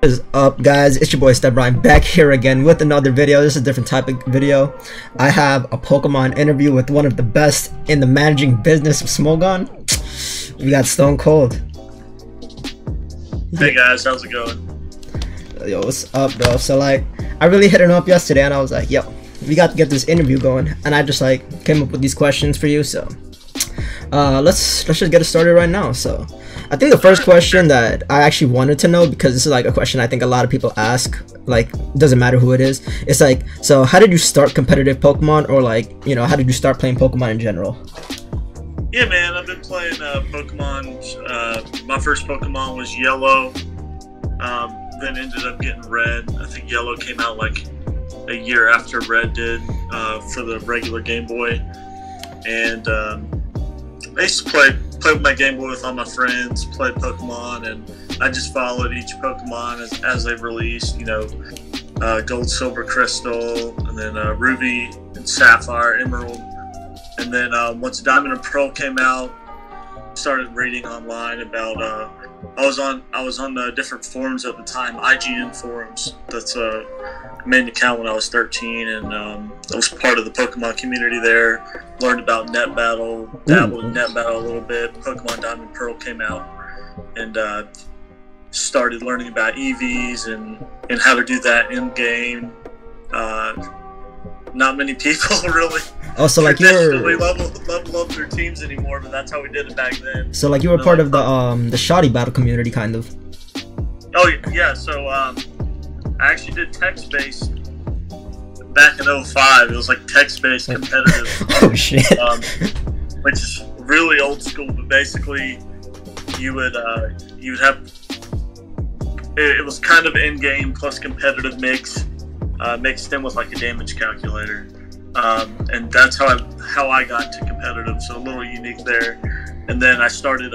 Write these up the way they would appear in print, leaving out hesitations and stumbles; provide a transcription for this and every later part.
What is up, guys? It's your boy Stef Bryant back here again with another video. This is a different type of video. I have a Pokemon interview with one of the best in the managing business of Smogon. We got Stone Cold. Hey guys, how's it going? Yo, what's up, bro? So like, I really hit him up yesterday and I was like, yo, we got to get this interview going, and I just like came up with these questions for you. So let's just get it started right now. So I think the first question that I actually wanted to know, because this is like a question I think a lot of people ask, like doesn't matter who it is, it's like, so how did you start competitive Pokemon, or like, you know, how did you start playing Pokemon in general? Yeah man, I've been playing Pokemon. My first Pokemon was Yellow, then ended up getting Red. I think Yellow came out like a year after Red did, for the regular Game Boy. And I used to play with my Game Boy with all my friends, play Pokemon, and I just followed each Pokemon as they released, you know, Gold, Silver, Crystal, and then Ruby and Sapphire, Emerald. And then once Diamond and Pearl came out, started reading online about, I was on the different forums at the time, IGN forums. That's I made an account when I was 13, and I was part of the Pokemon community there. Learned about Net Battle, dabbled in Net Battle a little bit. Pokemon Diamond and Pearl came out, and started learning about EVs and how to do that in game. Not many people really. Oh, so like you're level up their teams anymore, but that's how we did it back then. So like you were part of the shoddy battle community, kind of. Oh yeah, so I actually did text-based back in 2005. It was like text-based competitive. Oh shit. Which is really old school, but basically you would have, it was kind of in-game plus competitive mix, mixed in with like a damage calculator. And that's how I got to competitive, so a little unique there. And then I started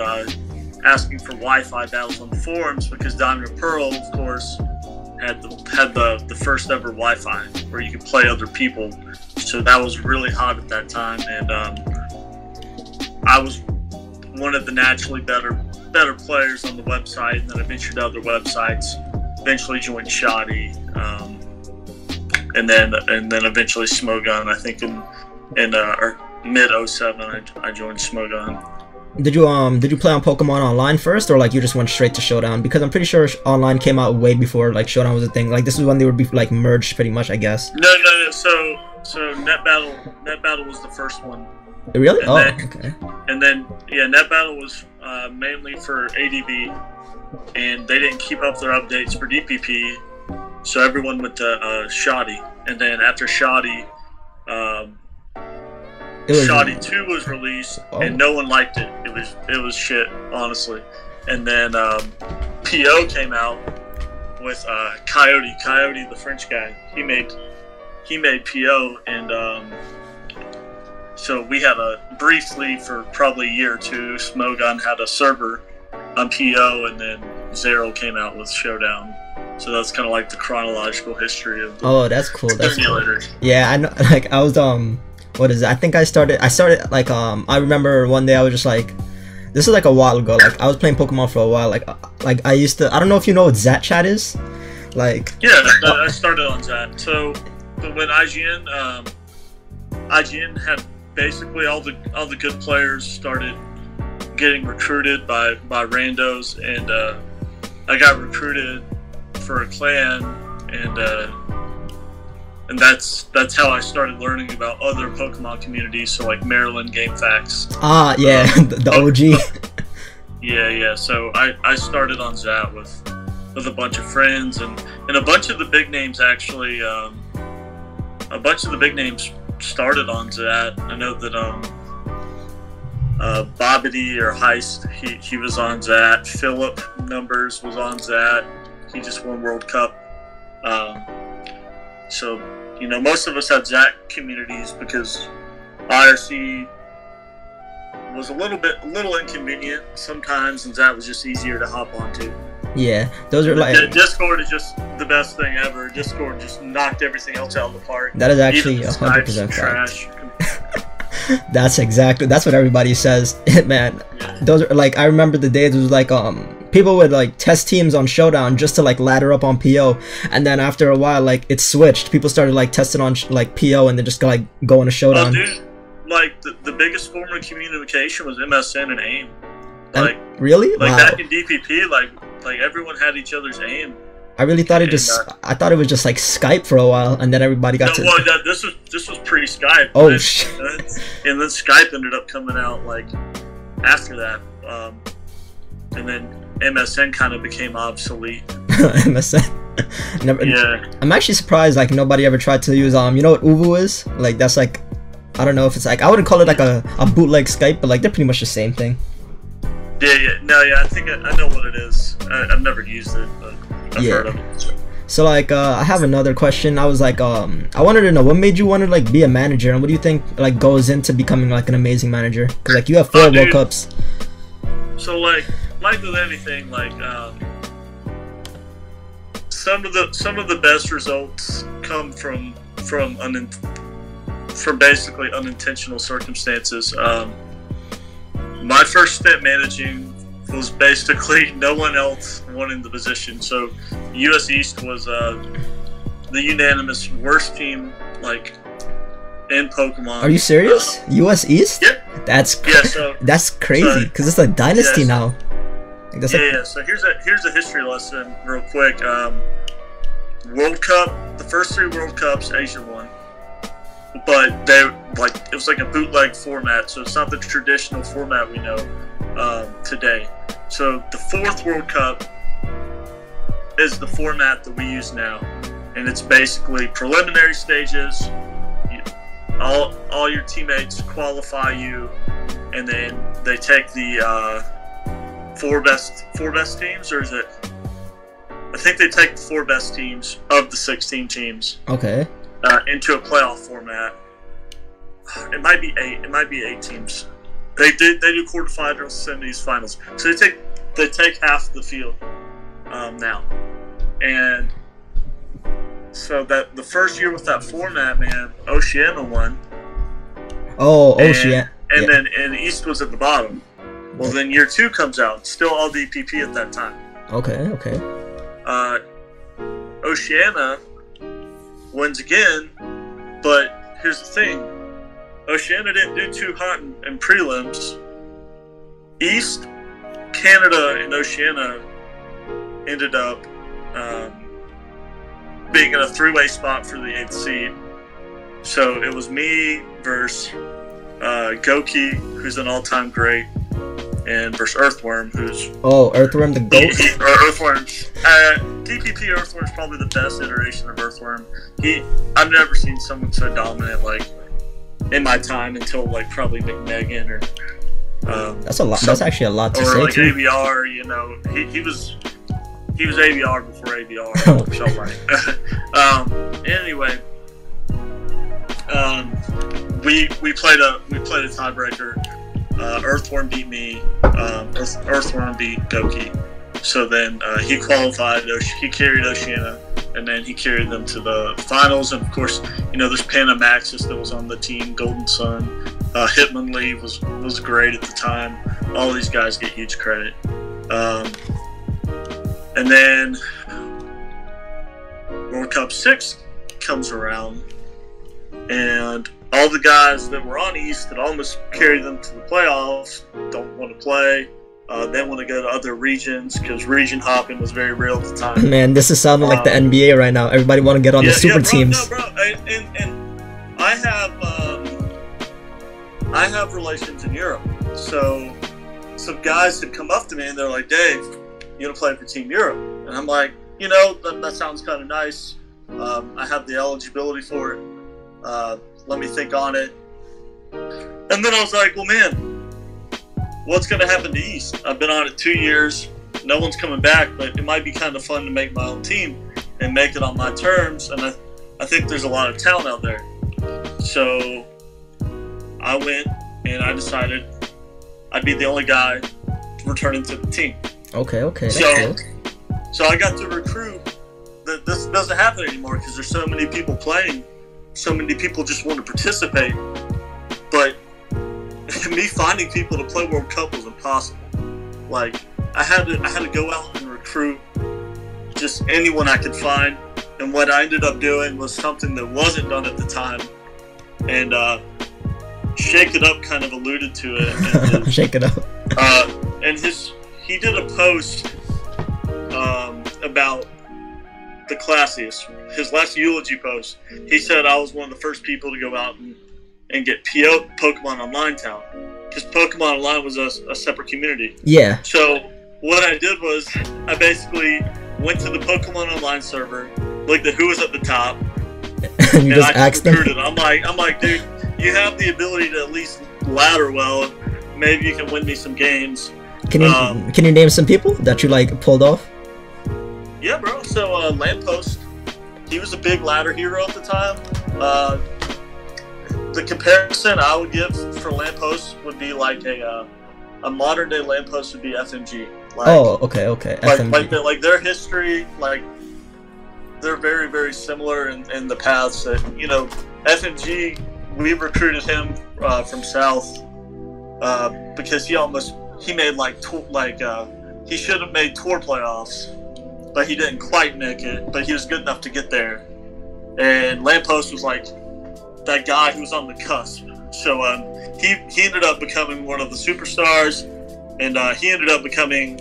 asking for Wi-Fi battles on the forums, because Diamond and Pearl, of course, had the first ever Wi-Fi where you could play other people. So that was really hot at that time, and I was one of the naturally better players on the website, and then I ventured to other websites. Eventually joined Shoddy. And then eventually Smogon. I think in mid 2007 I joined Smogon. Did you play on Pokemon Online first, or like you just went straight to Showdown? Because I'm pretty sure Online came out way before like Showdown was a thing. Like this is when they were like merged pretty much, I guess. No. So Net Battle was the first one. Really? And okay. And then yeah, Net Battle was mainly for ADB, and they didn't keep up their updates for DPP. So everyone went to Shoddy, and then after Shoddy, Shoddy 2 was released, and no one liked it. It was shit, honestly. And then PO came out with Coyote, the French guy. He made PO, and so we had briefly for probably a year or two, Smogon had a server on PO, and then Zero came out with Showdown. So that's kind of like the chronological history of the that's cool. That's cool. Yeah, I know. Like I was what is it? I think I started like I remember one day I was just like, this is like a while ago. Like I was playing Pokemon for a while. Like I used to. I don't know if you know what Zat Chat is. Like yeah, I started on Zat. So when IGN had basically all the good players started getting recruited by randos, and I got recruited for a clan, and that's how I started learning about other Pokemon communities. So like Maryland GameFAQs. Yeah, the OG. Yeah. So I started on Zat with a bunch of friends, and a bunch of the big names actually. A bunch of the big names started on Zat. I know that Bobbity or Heist, he was on Zat. Philip Numbers was on Zat. He just won World Cup. So, you know, most of us had Zat communities because IRC was a little inconvenient sometimes, and Zat was just easier to hop onto. Yeah, those are like Discord is just the best thing ever. Discord just knocked everything else out of the park. That is actually 100% trash. That's what everybody says. Man, yeah. Those are like, I remember the days it was like people would like test teams on Showdown just to like ladder up on PO, and then after a while like it switched. People started like testing on like PO and then just like go into Showdown. Oh, dude, like the biggest form of communication was MSN and AIM. Like really? Like wow. back in DPP, like everyone had each other's AIM. I really thought it just. I thought it was just like Skype for a while, and then everybody got to. Well, this was pre-Skype. Oh and shit! And then Skype ended up coming out like after that, and then MSN kind of became obsolete. MSN. Never. Yeah. I'm actually surprised like nobody ever tried to use you know what Uvu is? Like that's like, I don't know if it's like, I wouldn't call it like a bootleg Skype, but like they're pretty much the same thing. Yeah. I think I know what it is. I've never used it, but I've heard of it. So like I have another question. I was like I wanted to know what made you want to like be a manager, and what do you think like goes into becoming like an amazing manager? Because like you have 4 World Cups. So like with anything, like some of the best results come from basically unintentional circumstances. My first stint managing was basically no one else wanting the position. So US East was the unanimous worst team like in Pokemon. Are you serious? US East? Yeah. That's that's crazy because it's a dynasty now. Like, So here's a history lesson real quick. World Cup, the first 3 World Cups, Asia won. But it was like a bootleg format, so it's not the traditional format we know today. So the 4th World Cup is the format that we use now, and it's basically preliminary stages. All your teammates qualify you, and then they take the 4 best teams, or is it? I think they take the 4 best teams of the 16 teams. Okay. Into a playoff format. It might be 8. It might be 8 teams. They do quarterfinals, semis, finals. So they take half the field now, and so that the first year with that format, man, Oceania won. Oh, Oceania. And then East was at the bottom. Well, then year 2 comes out, still all DPP at that time. Okay. Oceania wins again, but here's the thing. Oceania didn't do too hot in prelims. East, Canada, and Oceania ended up being in a 3-way spot for the 8th seed. So it was me versus Goki, who's an all-time great, and versus Earthworm, who's... Oh, Earthworm, the GOAT? Earthworm's... DPP Earthworm's probably the best iteration of Earthworm. I've never seen someone so dominant, like, in my time until, like, probably McMegan or... that's a lot. That's actually a lot to say, like too. ABR, you know, he was ABR before ABR. So like, anyway, we played a tiebreaker. Earthworm beat me. Earthworm beat Goki. So then he qualified. He carried Oceania, and then he carried them to the finals. And of course, you know, there's Panamaxis that was on the team. Golden Sun, Hitmonlee was great at the time. All these guys get huge credit. And then World Cup 6 comes around, and all the guys that were on East that almost carried them to the playoffs don't want to play. They want to go to other regions because region hopping was very real at the time. Man, this is sounding like the NBA right now. Everybody want to get on the super teams. No, bro. And I have relations in Europe. So some guys had come up to me and they're like, Dave, you want to play for Team Europe? And I'm like, you know, that sounds kind of nice. I have the eligibility for it. Let me think on it. And then I was like, well, man, what's going to happen to East? I've been on it 2 years. No one's coming back, but it might be kind of fun to make my own team and make it on my terms. And I think there's a lot of talent out there. So I went and I decided I'd be the only guy returning to the team. Okay. So I got to recruit. This doesn't happen anymore because there's so many people playing. So many people just want to participate. But me finding people to play World Cup was impossible. Like, I had to go out and recruit just anyone I could find. And what I ended up doing was something that wasn't done at the time. And Shake It Up kind of alluded to it. Shake It Up. And he did a post about the classiest. His last eulogy post, he said I was one of the first people to go out and get Pokemon Online Town. Because Pokemon Online was a separate community. Yeah. So what I did was I basically went to the Pokemon Online server, looked at who was at the top, and just asked them. I'm like, dude, you have the ability to at least ladder well. Maybe you can win me some games. Can you name some people that you like pulled off? Yeah, bro. So Lamppost, he was a big ladder hero at the time. The comparison I would give for Lamppost would be like a modern day Lamppost would be FMG. Like, oh, okay. FMG. Like their history, like they're very, very similar in the paths that, you know, FMG, we recruited him from South because he made he should have made tour playoffs, but he didn't quite make it, but he was good enough to get there. And Lamppost was like that guy who was on the cusp. So he ended up becoming one of the superstars, and he ended up becoming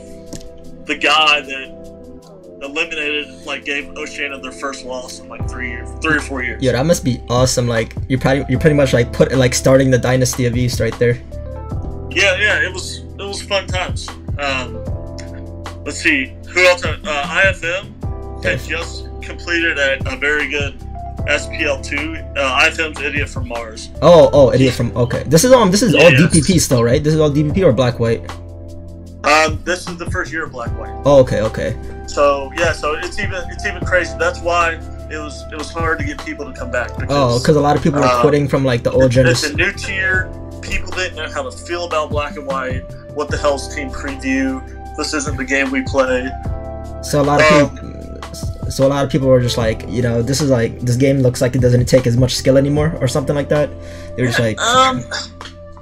the guy that gave Oceania their first loss in like 3 or 4 years. Yeah, that must be awesome. Like you're pretty much like starting the dynasty of East right there. Yeah, it was fun times. Let's see, who else? IFM had just completed a very good SPL2. IFM's Idiot from Mars. Oh, Idiot from, okay. This is all DPP still, right? This is all DPP or Black White? This is the first year of Black White. Oh, okay. So yeah, so it's even crazy. That's why it was hard to get people to come back. Because a lot of people were quitting from like the old gens. It's a new tier. People didn't know how to feel about Black and White. What the hell's team preview? This isn't the game we play. So a lot of people were just like, you know, this game looks like it doesn't take as much skill anymore or something like that. They were just like, I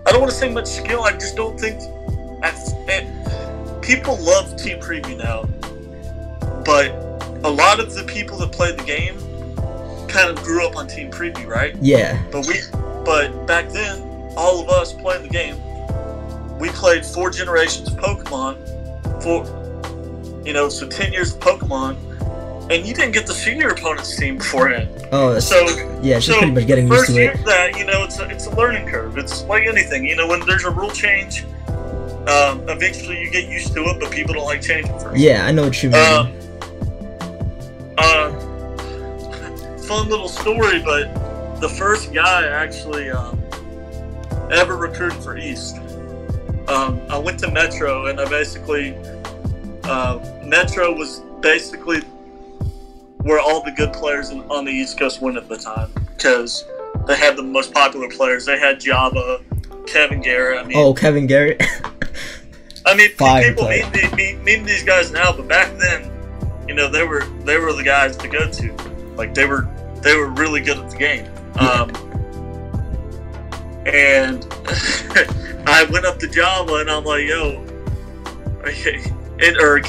don't want to say much skill. I just don't think people love team preview now, but a lot of the people that played the game kind of grew up on team preview, right? Yeah. But back then, all of us playing the game, we played 4 generations of Pokemon, so 10 years of Pokemon, and you didn't get to see your opponent's team beforehand. Oh, it's just pretty much getting used to it. First year that, it's a learning curve. It's like anything, when there's a rule change, eventually you get used to it, but people don't like changing first. Yeah, I know what you mean. Fun little story, but the first guy actually ever recruited for East. I went to Metro, and I basically Metro was basically where all the good players on the East Coast went at the time, because they had the most popular players. They had Java, Kevin Garrett. Kevin Garrett. People meet these guys now, but back then, they were the guys to go to. Like they were really good at the game. And I went up to Java and I'm like, yo, or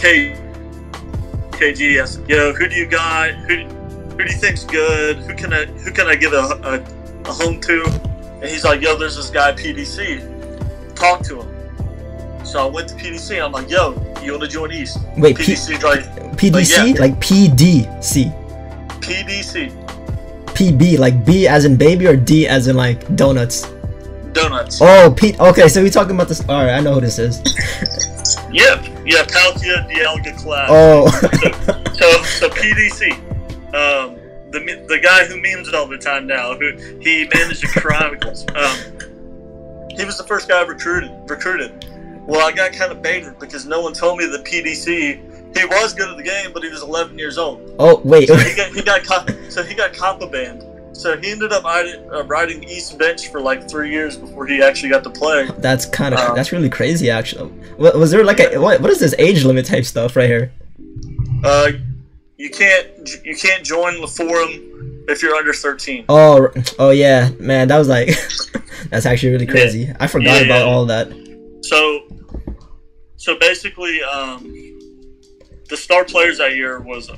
KG, I said, yo, who do you got? Who do you think's good? Who can I give a home to? And he's like, yo, there's this guy PDC. Talk to him. So I went to PDC. I'm like, yo, you want to join East? Wait, PDC PDC? Like PDC? PDC. PB, like B as in baby or D as in like donuts? Donuts. Oh, okay, so we're talking about this. Alright, I know who this is. Yep. Yeah, Palkia Dialga class. Oh. so PDC. The guy who memes it all the time now, who he managed the Chronicles. He was the first guy I recruited. Well, I got kind of baited because no one told me that PDC, he was good at the game, but he was 11 years old. Oh, wait. So he got Kappa banned. So he ended up riding East bench for like 3 years before he actually got to play. That's that's really crazy, actually. Was there like what is this age limit type stuff right here? You can't join the forum if you're under 13. Oh yeah, man, that was like that's actually really crazy. I forgot about all that. So basically, the star players that year was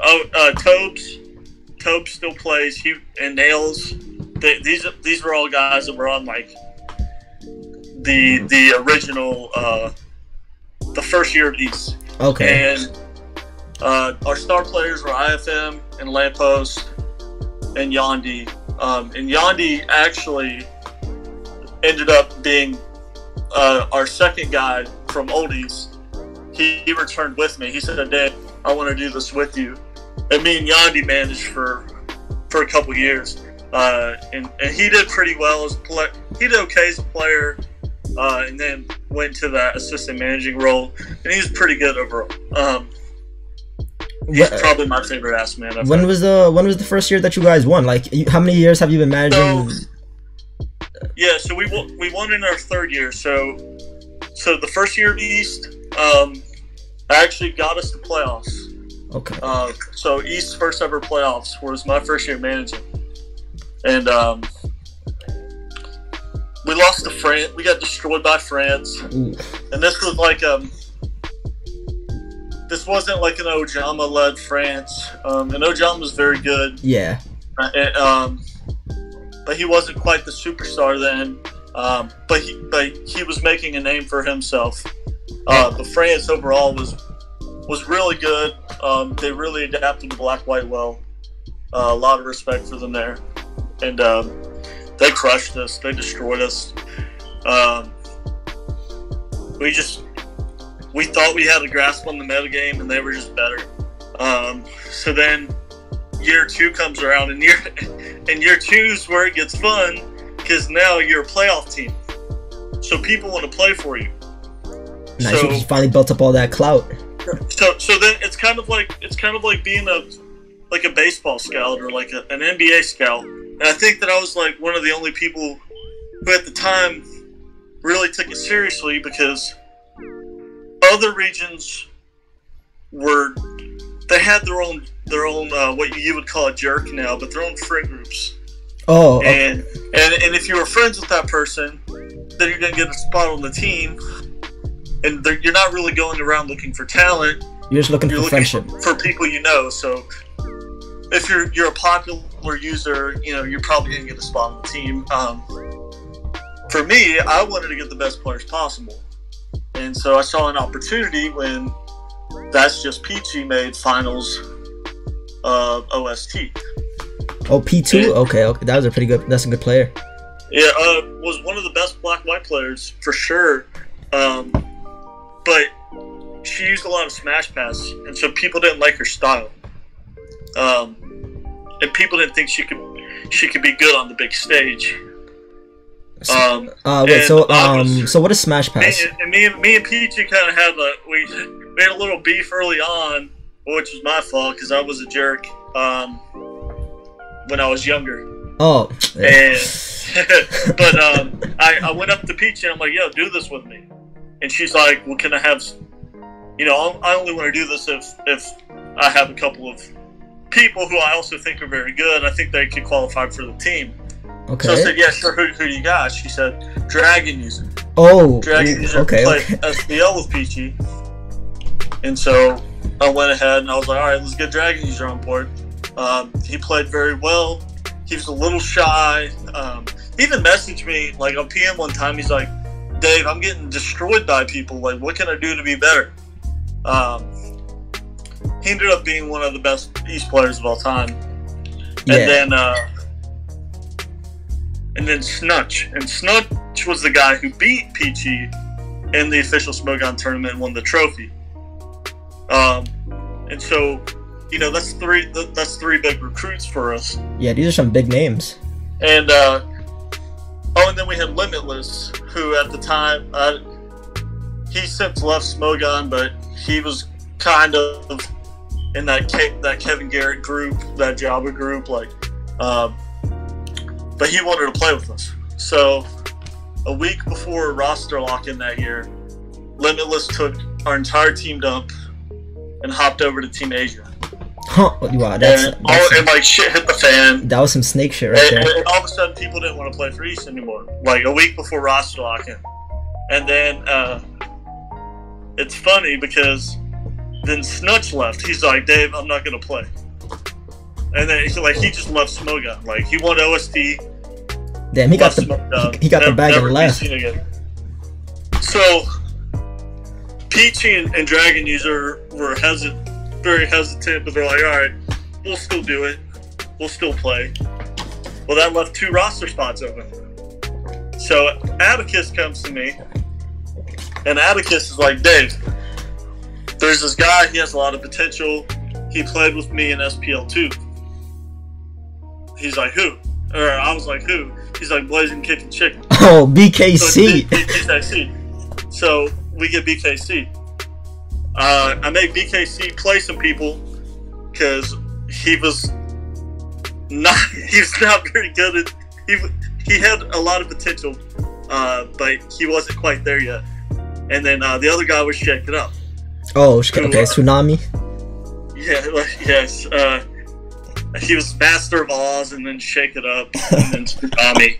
Tobes. Tobes still plays. And Nails. These were all guys that were on like the original the first year of East. Okay. And our star players were IFM and Lamppost and Yandi. And Yandi actually ended up being our second guy from Oldies. He returned with me. He said, "Dad, I want to do this with you." And me and Yandi managed for a couple years. And he did pretty well as a player. He did okay as a player, and then went to that assistant managing role. And he was pretty good overall. He's probably my favorite ass man. When was the first year that you guys won? Like, how many years have you been managing? So we won in our third year. So the first year of East, actually got us to playoffs. Okay. So East's first ever playoffs was my first year managing, and we lost to France. We got destroyed by France. Ooh. And this was like this wasn't like an Ojama led France. And Ojama was very good. Yeah. But he wasn't quite the superstar then. But he was making a name for himself. But France overall was really good. They really adapted to black-white well. A lot of respect for them there. And they crushed us. They destroyed us. We thought we had a grasp on the metagame, and they were just better. So then year two comes around, and year two is where it gets fun, because now you're a playoff team. So people want to play for you. Nice, so you finally built up all that clout. So then it's kind of like being a baseball scout or like an NBA scout. And I think that I was like one of the only people who at the time really took it seriously, because other regions they had their own what you would call a jerk now, but their own friend groups. Oh, okay. And if you were friends with that person, then you're gonna get a spot on the team. And you're not really going around looking for talent. You're just looking for friendship. For people you know. So if you're a popular user, you're probably going to get a spot on the team. For me, I wanted to get the best players possible. And so I saw an opportunity when That's Just Peachy made finals of OST. Oh, P2? Okay. That's a good player. Yeah, was one of the best black-white players, for sure. But she used a lot of smash pass, and so people didn't like her style. And people didn't think she could be good on the big stage. So what is smash pass? Me and Peachy kind of had we had a little beef early on, which was my fault because I was a jerk when I was younger. Oh. And but I went up to Peachy and I'm like, "Yo, do this with me." And she's like, "Well, can I have? I only want to do this if I have a couple of people who I also think are very good. I think they could qualify for the team." Okay. So I said, "Yeah, sure. Who do you got?" She said, "Dragon User." Oh. Dragon User played SBL with Peachy. And so I went ahead and I was like, "All right, let's get Dragon User on board." He played very well. He was a little shy. He even messaged me like on PM one time. He's like, "Dave, I'm getting destroyed by people. Like, what can I do to be better?" He ended up being one of the best East players of all time. Yeah. And then Snutch. And Snutch was the guy who beat Peachy in the official Smogon tournament and won the trophy. And so, that's three big recruits for us. Yeah, these are some big names. And and then we had Limitless, who at the time he's since left Smogon, but he was kind of in that Kevin Garrett group, that Jabba group, but he wanted to play with us. So a week before roster lock-in that year, Limitless took our entire team dump and hopped over to Team Asia. Huh? Wow, and shit hit the fan. That was some snake shit right there. And all of a sudden, people didn't want to play for East anymore. Like a week before roster lock-in, and then it's funny because then Snutch left. He's like, Dave, I'm not gonna play. And then he just left Smogon. Like he won OST. Damn, he got the bag and left. So Peachy and Dragon User were very hesitant, but they're like, all right, we'll still do it. We'll still play. Well, that left 2 roster spots open. So Atticus comes to me, and Atticus is like, Dave, there's this guy, he has a lot of potential. He played with me in SPL2. He's like, who? Or I was like, who? He's like, Blazing Kicking Chicken. Oh, BKC. BKC. So we get BKC. I make BKC play some people because he was not very good at. He had a lot of potential, but he wasn't quite there yet. And then the other guy was Shake It Up. Oh, okay, Tsunami. Yeah, yes. He was Master of Oz, and then Shake It Up, and then Tsunami.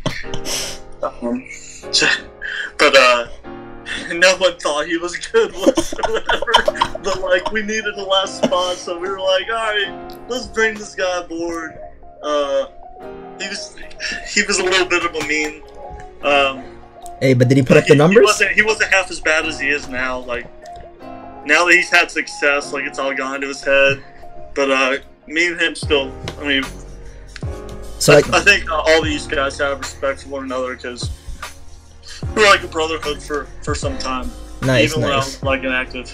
But no one thought he was good whatsoever. But like, we needed the last spot, so we were like, all right, let's bring this guy aboard. He was a little bit of a mean. Hey, but did he put up the numbers? He wasn't half as bad as he is now. Like, now that he's had success, like, it's all gone to his head. But me and him still, I mean, so I think all these guys have respect for one another because we're like a brotherhood for some time. Nice, even when I was like inactive.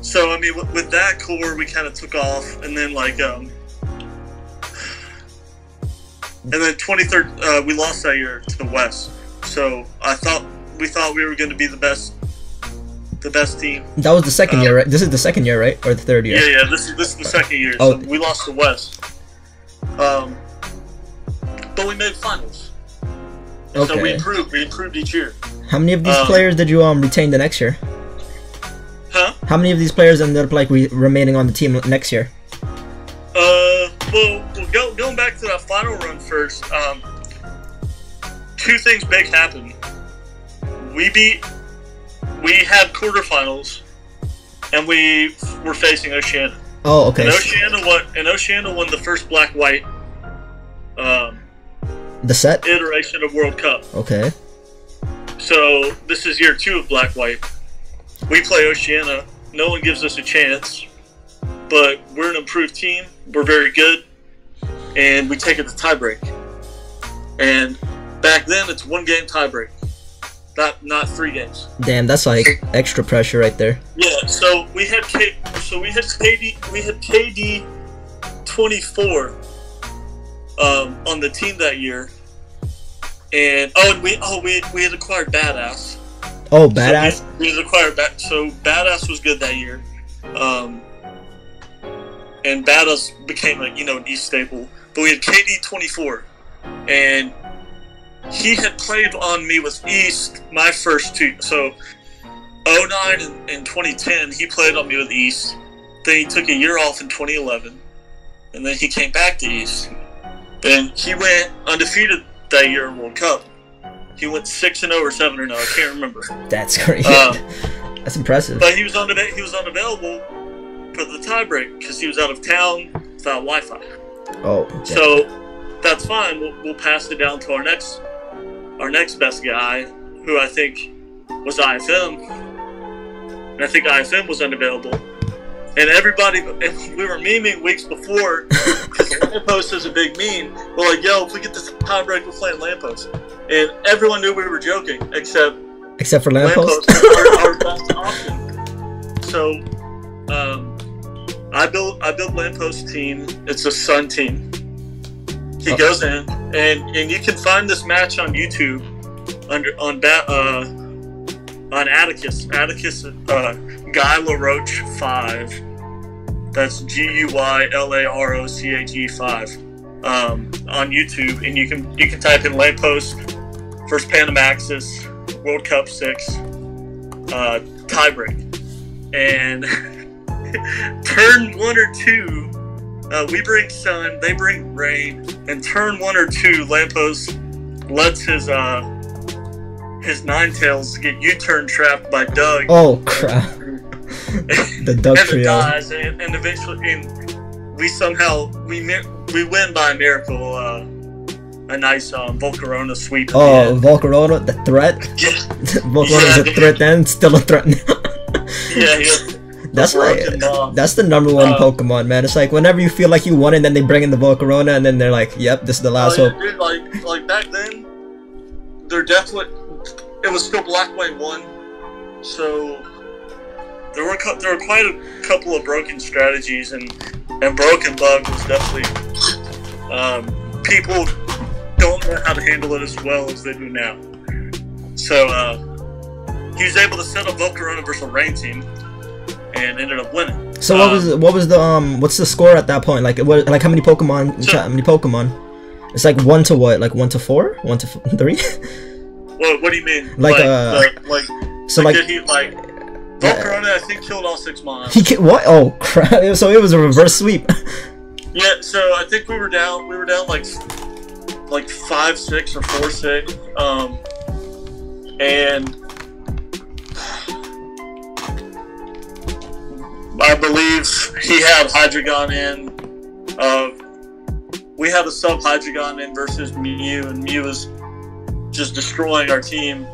So I mean, with that core, we kind of took off, and then like and then 23rd, we lost that year to the West. So we thought we were going to be the best team. That was the second year, right? This is the second year, right, or the third year? Yeah. This is the second year. Oh. So we lost to West. But we made finals. Okay. So we improved each year. How many of these players did you retain the next year? Huh? How many of these players ended up like remaining on the team next year? Well, going back to that final run first, 2 things big happened. We had quarterfinals, and we were facing Oceania. Oh, okay. And Oceania won the first black-white the set iteration of World Cup. Okay. So this is year 2 of black-white. We play Oceania. No one gives us a chance, but we're an improved team. We're very good, and we take it to tiebreak. And back then, it's 1-game tiebreak, not 3 games. Damn, that's like extra pressure right there. Yeah. So we had KD 24 on the team that year, and we had acquired Badass. Oh, Badass. So we had acquired so Badass was good that year. And Badass became an East staple. But we had KD 24, and he had played on me with East my first 2. So 09 and 2010, he played on me with East. Then he took a year off in 2011, and then he came back to East. Then he went undefeated that year in World Cup. He went 6-0 or 7-0. I can't remember. That's great. That's impressive. But he was unavailable for the tiebreak because he was out of town without Wi-Fi. Oh. So that's fine. We'll pass it down to our next best guy, who I think was IFM, and I think IFM was unavailable. And we were memeing weeks before because Lamppost is a big meme. We're like, yo, if we get this tiebreak, we're playing Lamppost. And everyone knew we were joking, except for Lamppost. our best option. So I built Lampost's team. It's a Sun team. He goes in, and you can find this match on YouTube on Atticus. Atticus Guy LaRoche 5. That's GUYLAROCHE 5 on YouTube, and you can type in Lamppost First Panamaxis World Cup 6 tiebreak, and turn 1 or 2 we bring sun, they bring rain, and turn 1 or 2 Lamppost lets his Ninetales get U-turn trapped by Doug. Oh crap! The Doug and trio. dies, and eventually, we win by a miracle. A nice Volcarona sweep. Oh, Volcarona, the threat. Yeah. Volcarona's a threat and still a threat. Yeah. That's that's the number one Pokemon, man. It's like whenever you feel like you won, and then they bring in the Volcarona, and then they're like, "Yep, this is the last hope." Dude, like back then, it was still Black White 1, so there were quite a couple of broken strategies, and Broken Bug was definitely people don't know how to handle it as well as they do now. So he was able to set up Volcarona versus a rain team, and ended up winning. So what was the what's the score at that point? Like how many Pokemon? How many Pokemon? It's like 1 to what? Like 1 to 4? 1 to 3? What do you mean? Volcarona, I think, killed all 6 mons. What? Oh crap! So it was a reverse sweep. Yeah. So I think we were down like 5-6 or 4-6, and I believe he had Hydreigon in. We had a sub Hydreigon in versus Mew, and Mew was just destroying our team.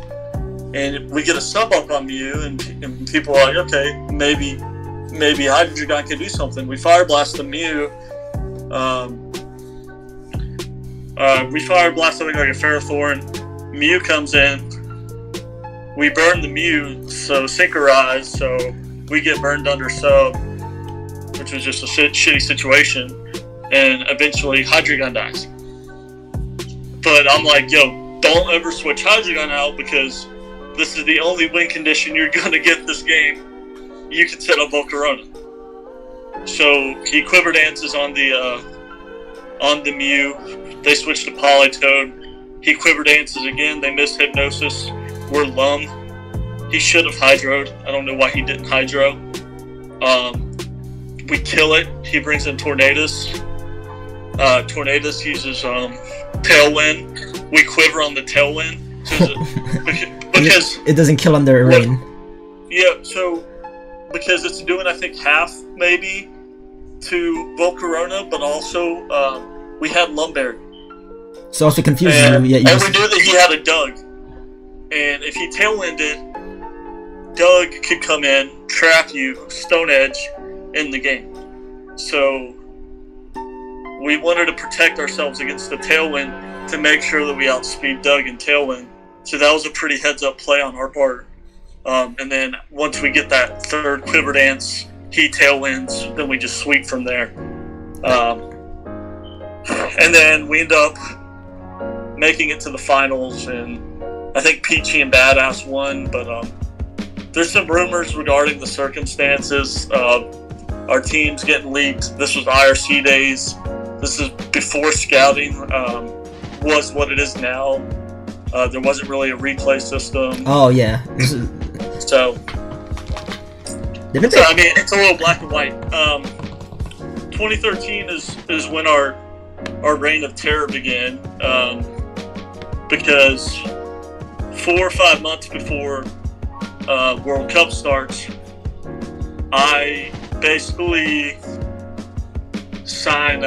And we get a sub up on Mew, and people are like, okay, maybe Hydreigon can do something. We Fire Blast the Mew. We Fire Blast something like a Ferrothorn. Mew comes in. We burn the Mew, so Synchronize, so we get burned under sub, which was just a shitty situation. And eventually Hydreigon dies. But I'm like, yo, don't ever switch Hydreigon out, because this is the only win condition you're going to get this game. You can set up Volcarona. So he Quiver Dances on the Mew. They switch to Politoed. He Quiver Dances again. They miss Hypnosis. We're Lum. He should have Hydroed. I don't know why he didn't Hydro. We kill it. He brings in Tornadus. Tornadus uses Tailwind. We Quiver on the Tailwind. Because it doesn't kill under rain. Yeah, so because it's doing, I think, half maybe to Volcarona, but also we had Lumberry. So if it confuses you, and we knew that he had a Doug. And if he Tailwinded, Doug could come in, trap you, Stone Edge in the game. So we wanted to protect ourselves against the Tailwind to make sure that we outspeed Doug in Tailwind. So that was a pretty heads-up play on our part. And then once we get that third Quiver Dance, he Tailwinds, then we just sweep from there. And then we end up making it to the finals, and I think Peachy and Badass won, but there's some rumors regarding the circumstances of our teams getting leaked. This was IRC days. This is before scouting was what it is now. There wasn't really a replay system. Oh yeah. So I mean, it's a little black and white. 2013 is when our reign of terror began, because 4 or 5 months before World Cup starts, I basically signed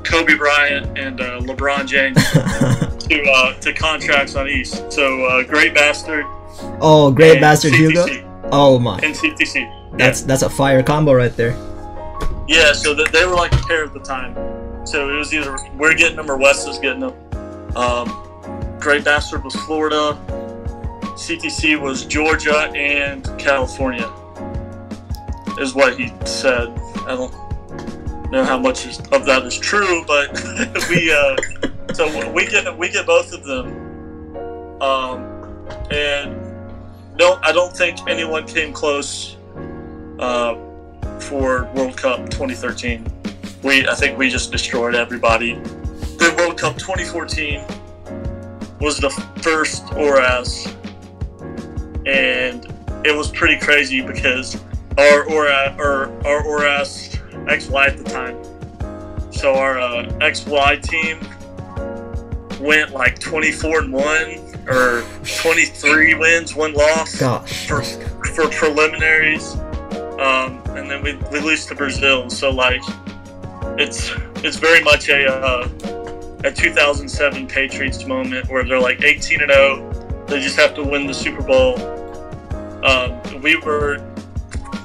Kobe Bryant and LeBron James to contracts on East. So Great Bastard. Oh, Great Bastard Hugo. Oh my. And CTC. That's a fire combo right there. Yeah, so they were like a pair at the time. So it was either we're getting them or Wes is getting them. Great Bastard was Florida. CTC was Georgia and California, is what he said. I don't know how much of that is true, but we get both of them. And no, I don't think anyone came close for World Cup 2013. I think we just destroyed everybody. The World Cup 2014 was the first ORAS, and it was pretty crazy because our ORAS XY at the time. So our XY team went like 24-1 or 23 wins, 1 loss for preliminaries, and then we lose to Brazil. So like it's very much a 2007 Patriots moment where they're like 18-0. They just have to win the Super Bowl.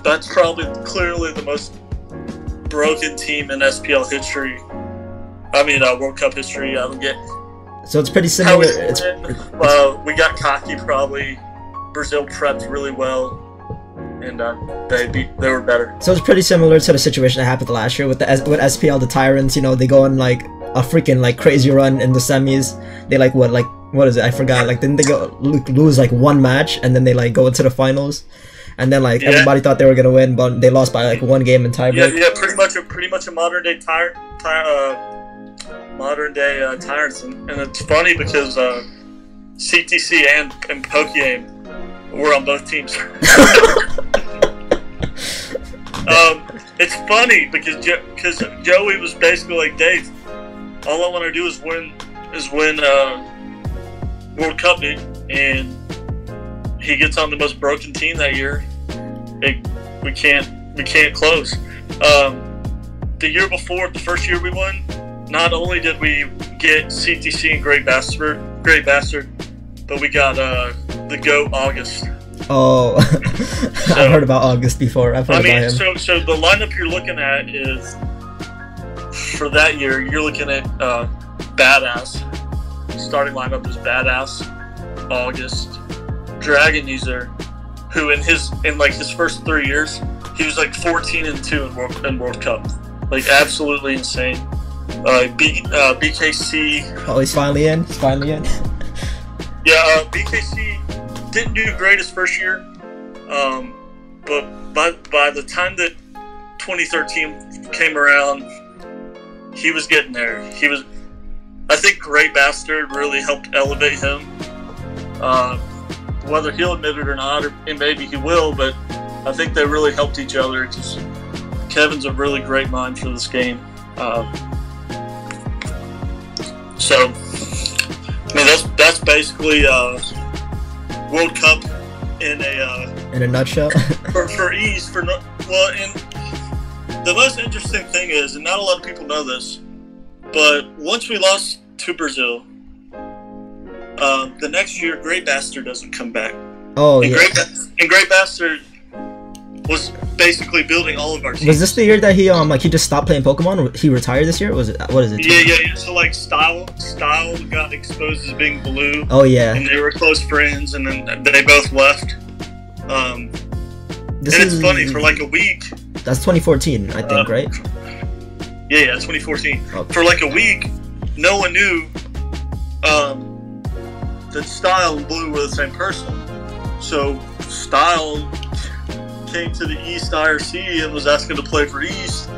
That's probably clearly the most broken team in SPL history. I mean, World Cup history. I don't get. So it's pretty similar. We got cocky probably. Brazil prepped really well, and they were better. So it's pretty similar to the situation that happened last year with SPL, the Tyrants. You know, they go on like a freaking like crazy run in the semis. They what is it? I forgot. Like, didn't they lose like 1 match and then they like go into the finals? And then like everybody thought they were gonna win, but they lost by like 1 game in tiebreak. Yeah, pretty much a modern day Tyrants, and it's funny because CTC and Pokey were on both teams. It's funny because Joey was basically like, Dave, all I want to do is win World Cup, and he gets on the most broken team that year. We can't close. The year before, the first year we won, not only did we get CTC and Great Bastard, but we got the GOAT August. Oh, I've heard about August before. I've heard about him. So the lineup you're looking at is, for that year, you're looking at Badass. Starting lineup is Badass, August, Dragon User, who in his first 3 years, he was like 14-2 in World Cup. Like, absolutely insane. BKC. Oh, he's finally in? Yeah, BKC didn't do great his first year, but by the time that 2013 came around, he was getting there. I think Great Bastard really helped elevate him. Whether he'll admit it or not, and maybe he will, but I think they really helped each other because Kevin's a really great mind for this game. So, I mean, that's basically World Cup in a nutshell. for ease. And the most interesting thing is, and not a lot of people know this, but once we lost to Brazil, the next year Great Bastard doesn't come back. Oh, and yeah. Great Bastard was basically building all of our teams. Was this the year that he he just stopped playing Pokemon? He retired this year? What is it? Yeah. So like Style got exposed as being blue. Oh yeah. And they were close friends, and then they both left. It's funny, for like a week. That's 2014, I think, right? Yeah, 2014. Okay. For like a week, no one knew that Style and Blue were the same person. So Style came to the East IRC and was asking to play for East.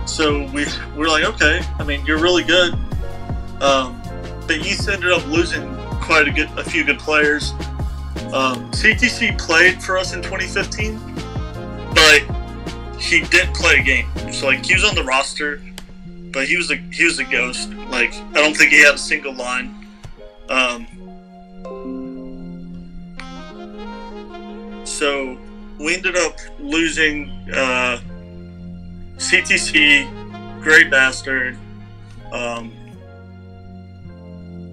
So we're like, okay, I mean, you're really good. But East ended up losing a few good players. CTC played for us in 2015, but he didn't play a game. So like, he was on the roster, but he was a ghost. Like, I don't think he had a single line. So we ended up losing CTC, Great Bastard.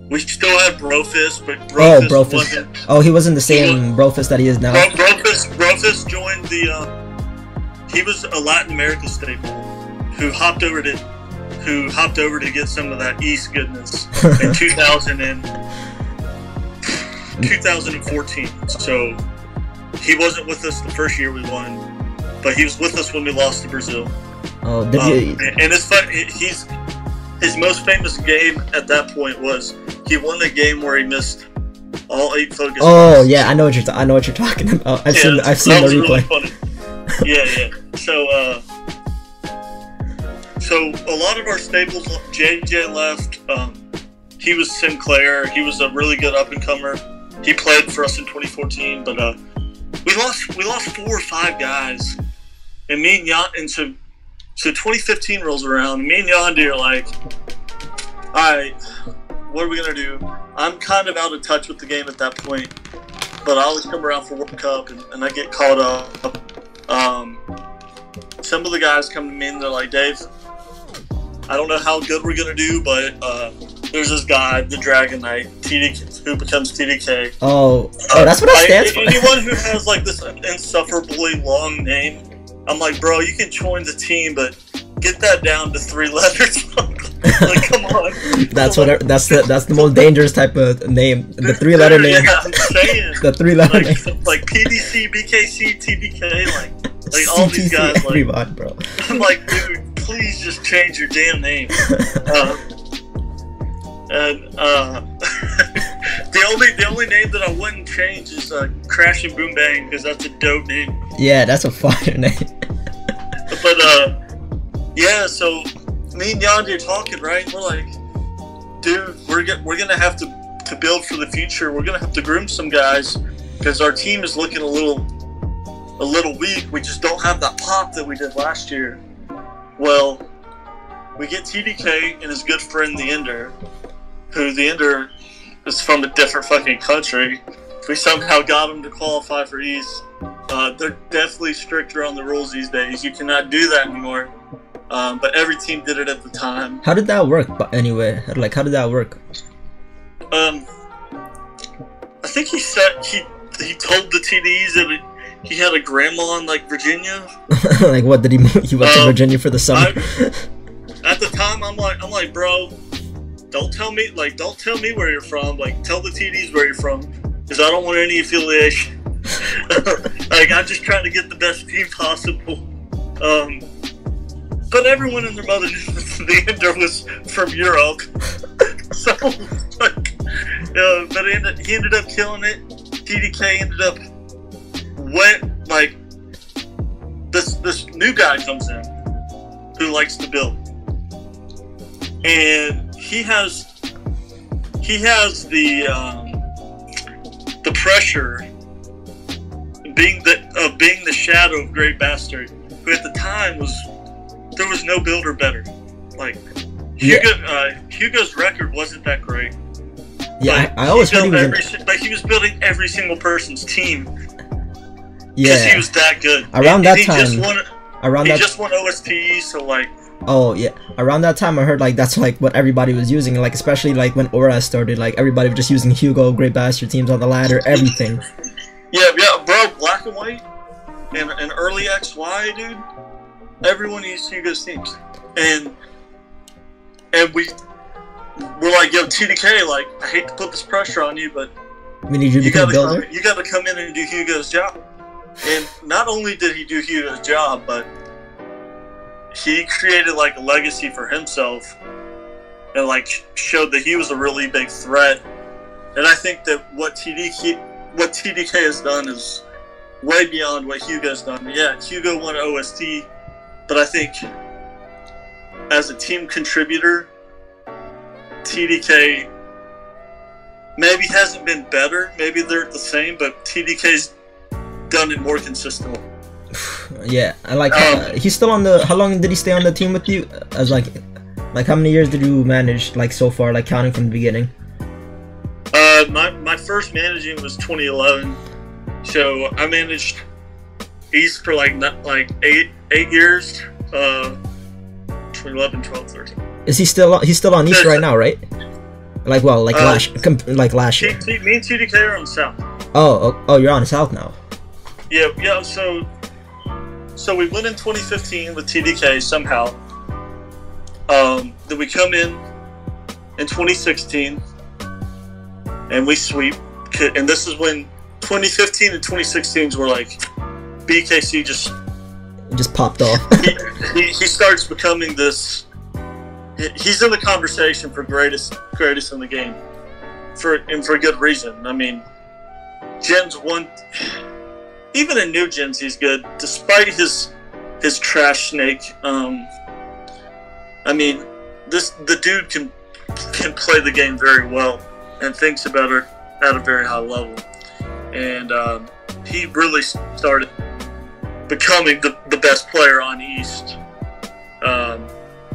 We still had Brofist, but Brofist wasn't. Oh, he wasn't the same Brofist that he is now. Brofist joined he was a Latin America staple who hopped over to get some of that East goodness in 2014. So he wasn't with us the first year we won, but he was with us when we lost to Brazil. Oh, did you? And it's fun. His most famous game at that point was he won the game where he missed all 8 focus. Oh points. yeah, I know what you're talking about. I've seen the replay. Really funny. Yeah. So a lot of our staples, JJ left. He was Sinclair. He was a really good up and comer. He played for us in 2014, but we lost 4 or 5 guys. And me and so 2015 rolls around. And me and Yandi are like, all right, what are we gonna do? I'm kind of out of touch with the game at that point, but I always come around for World Cup and I get caught up. Some of the guys come to me and they're like, Dave, I don't know how good we're gonna do, but there's this guy, the Dragon Knight, TDK, who becomes TDK. Oh, that's what it stands for. Anyone who has like this insufferably long name, I'm like, bro, you can join the team, but get that down to 3 letters. Like, come on. That's the most dangerous type of name. The 3-letter name. Yeah, I'm saying. The 3-letter name. Like PDC, BKC, TDK, like all these guys. Like, everybody, bro. I'm like, dude, please just change your damn name. The only name that I wouldn't change is Crash and Boom Bang, because that's a dope name. Yeah, that's a fire name. But yeah, so me and Yandi are talking, right? We're like, dude, we're gonna have to build for the future. We're gonna have to groom some guys because our team is looking a little weak. We just don't have that pop that we did last year. Well, we get TDK and his good friend the Ender, who the Ender is from a different fucking country. We somehow got him to qualify for East. They're definitely stricter on the rules these days. You cannot do that anymore. But every team did it at the time. How did that work? Anyway, like, how did that work? I think he told the TDs that he had a grandma in like Virginia. Like, what did he move? He went to Virginia for the summer. At the time, I'm like, bro, don't tell me where you're from. Like, tell the TDs where you're from, because I don't want any affiliation. Like, I'm just trying to get the best team possible. But everyone and their mother knew the Ender was from Europe. So, like, but he ended up killing it. TDK ended up like this new guy comes in who likes to build, and he has the pressure being the shadow of Great Bastard, who at the time there was no builder better. Like, Hugo's record wasn't that great. Yeah, I always heard he was but he was building every single person's team. Yeah, because he was that good. Around that he time, just won OSTE, so like. Oh yeah, around that time I heard like that's like what everybody was using, like especially like when Aura started, like everybody was just using Hugo, Great Bastard teams on the ladder, everything. Yeah, bro, Black and White and early XY, dude. Everyone used Hugo's teams, and we're like, yo, TDK, like, I hate to put this pressure on you, but we need you to become a builder. You got to come in and do Hugo's job. And not only did he do Hugo's job, but he created like a legacy for himself, and like showed that he was a really big threat. And I think that what TDK has done is way beyond what Hugo's done. Yeah, Hugo won OST, but I think as a team contributor, TDK maybe hasn't been better. Maybe they're the same, but TDK's done it more consistently. Yeah, I like he's still on the. How long did he stay on the team with you? As like how many years did you manage like so far, like counting from the beginning? My first managing was 2011, so I managed East for like 8 years. 2011, 12, 13. Is he still on East right now, right? Like, well, like last year. Me and TDK are on South. Oh, you're on South now. Yeah. So we went in 2015 with TDK somehow. Then we come in 2016, and we sweep. And this is when 2015 and 2016 were like BKC just popped off. he starts becoming this. He's in the conversation for greatest in the game, for good reason. I mean, Gens 1, even in new gens, he's good despite his trash snake. I mean, the dude can play the game very well and thinks about it at a very high level, and he really started becoming the best player on East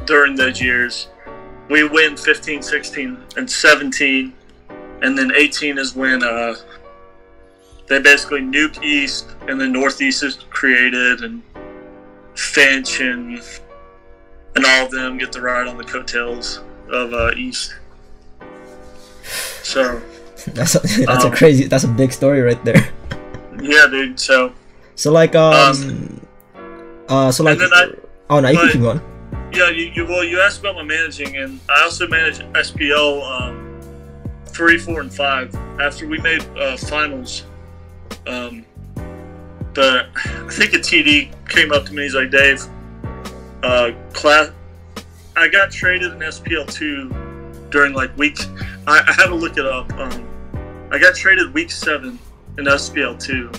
during those years. we win 15, 16, and 17, and then 18 is when they basically nuke East, and then Northeast is created, and Finch and all of them get to ride on the coattails of East. So that's a crazy, that's a big story right there. Yeah, dude. So like oh no, you can keep going. Yeah, you asked about my managing, and I also manage SPL 3, 4, and 5. After we made finals, I think a TD came up to me. He's like, Dave, I got traded in SPL 2 during like week. I had to look it up. I got traded week 7 in SPL 2.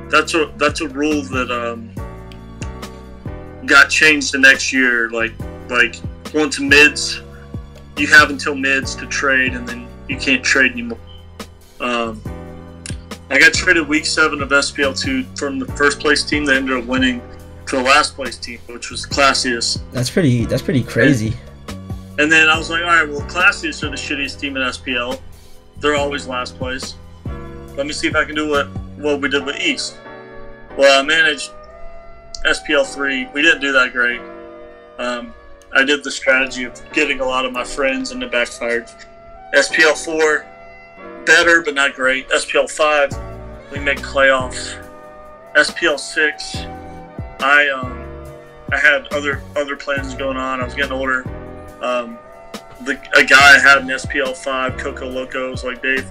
That's a rule that got changed the next year. Like once mids, you have until mids to trade, and then you can't trade anymore. I got traded week 7 of SPL 2 from the first place team that ended up winning to the last place team, which was Classiest. That's pretty crazy. And then I was like, all right, well, Classiest are the shittiest team in SPL. They're always last place. Let me see if I can do what we did with East. Well, I managed SPL 3. We didn't do that great. I did the strategy of getting a lot of my friends, and it backfired. SPL 4, better but not great. SPL 5, we make playoffs. SPL 6, I had other plans going on. I was getting older. A guy I had in SPL 5, Coco Loco, was like, Dave,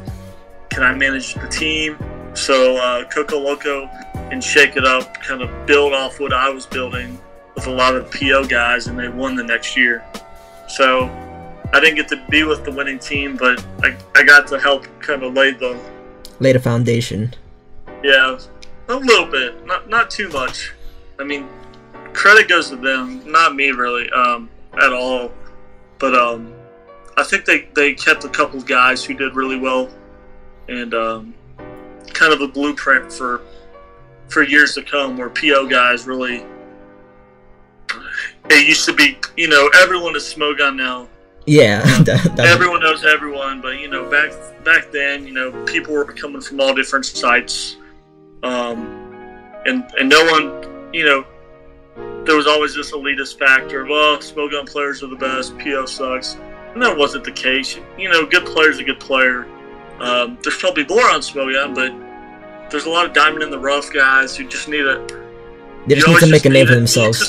can I manage the team? So Coco Loco and Shake It Up kind of build off what I was building with a lot of PO guys, and they won the next year. So I didn't get to be with the winning team, but I got to help kind of lay the foundation. Yeah, a little bit, not too much. I mean, credit goes to them, not me really at all. But I think they kept a couple of guys who did really well, and kind of a blueprint for years to come, where PO guys really. It used to be, everyone is Smogon now. Yeah, everyone knows everyone, but back then, people were coming from all different sites, and no one, there was always this elitist factor. Well, Smogon players are the best. PO sucks, and that wasn't the case. Good player's a good player. There's probably more on Smogon, but there's a lot of diamond in the rough guys who just need to. They just need to make a name for themselves. You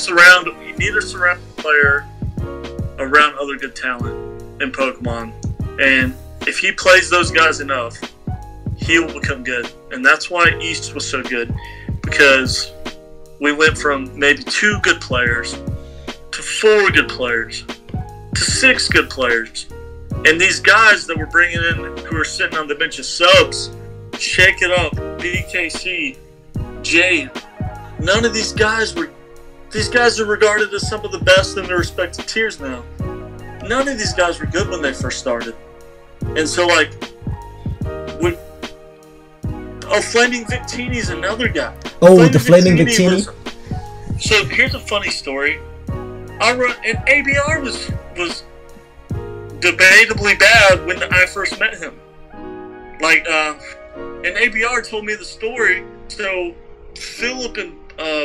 need to surround the player around other good talent in Pokemon, and if he plays those guys enough, he will become good. And that's why East was so good, because we went from maybe 2 good players to 4 good players to 6 good players, and these guys that we're bringing in who are sitting on the bench as subs, Shake It Up, BKC, Jade. None of these guys are regarded as some of the best in their respective tiers now. None of these guys were good when they first started. And so, Flaming Victini's another guy. Oh, the Flaming Victini? So, here's a funny story. And ABR was debatably bad when I first met him. And ABR told me the story. So, Philip and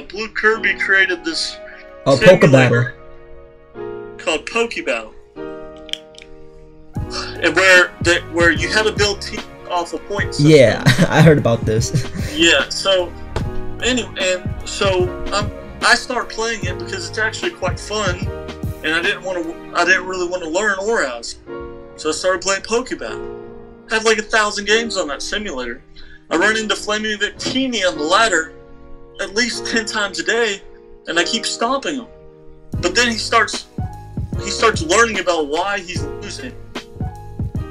Blue Kirby created this Pokebattle called Pokebattle, and where you had to build teams off a point system. Yeah, I heard about this. Yeah. So anyway, I started playing it because it's actually quite fun, and I didn't really want to learn auras, so I started playing Pokebattle. I had like 1,000 games on that simulator. I run into Flaming Victini on the ladder at least 10 times a day, and I keep stomping him. But then he starts learning about why he's losing,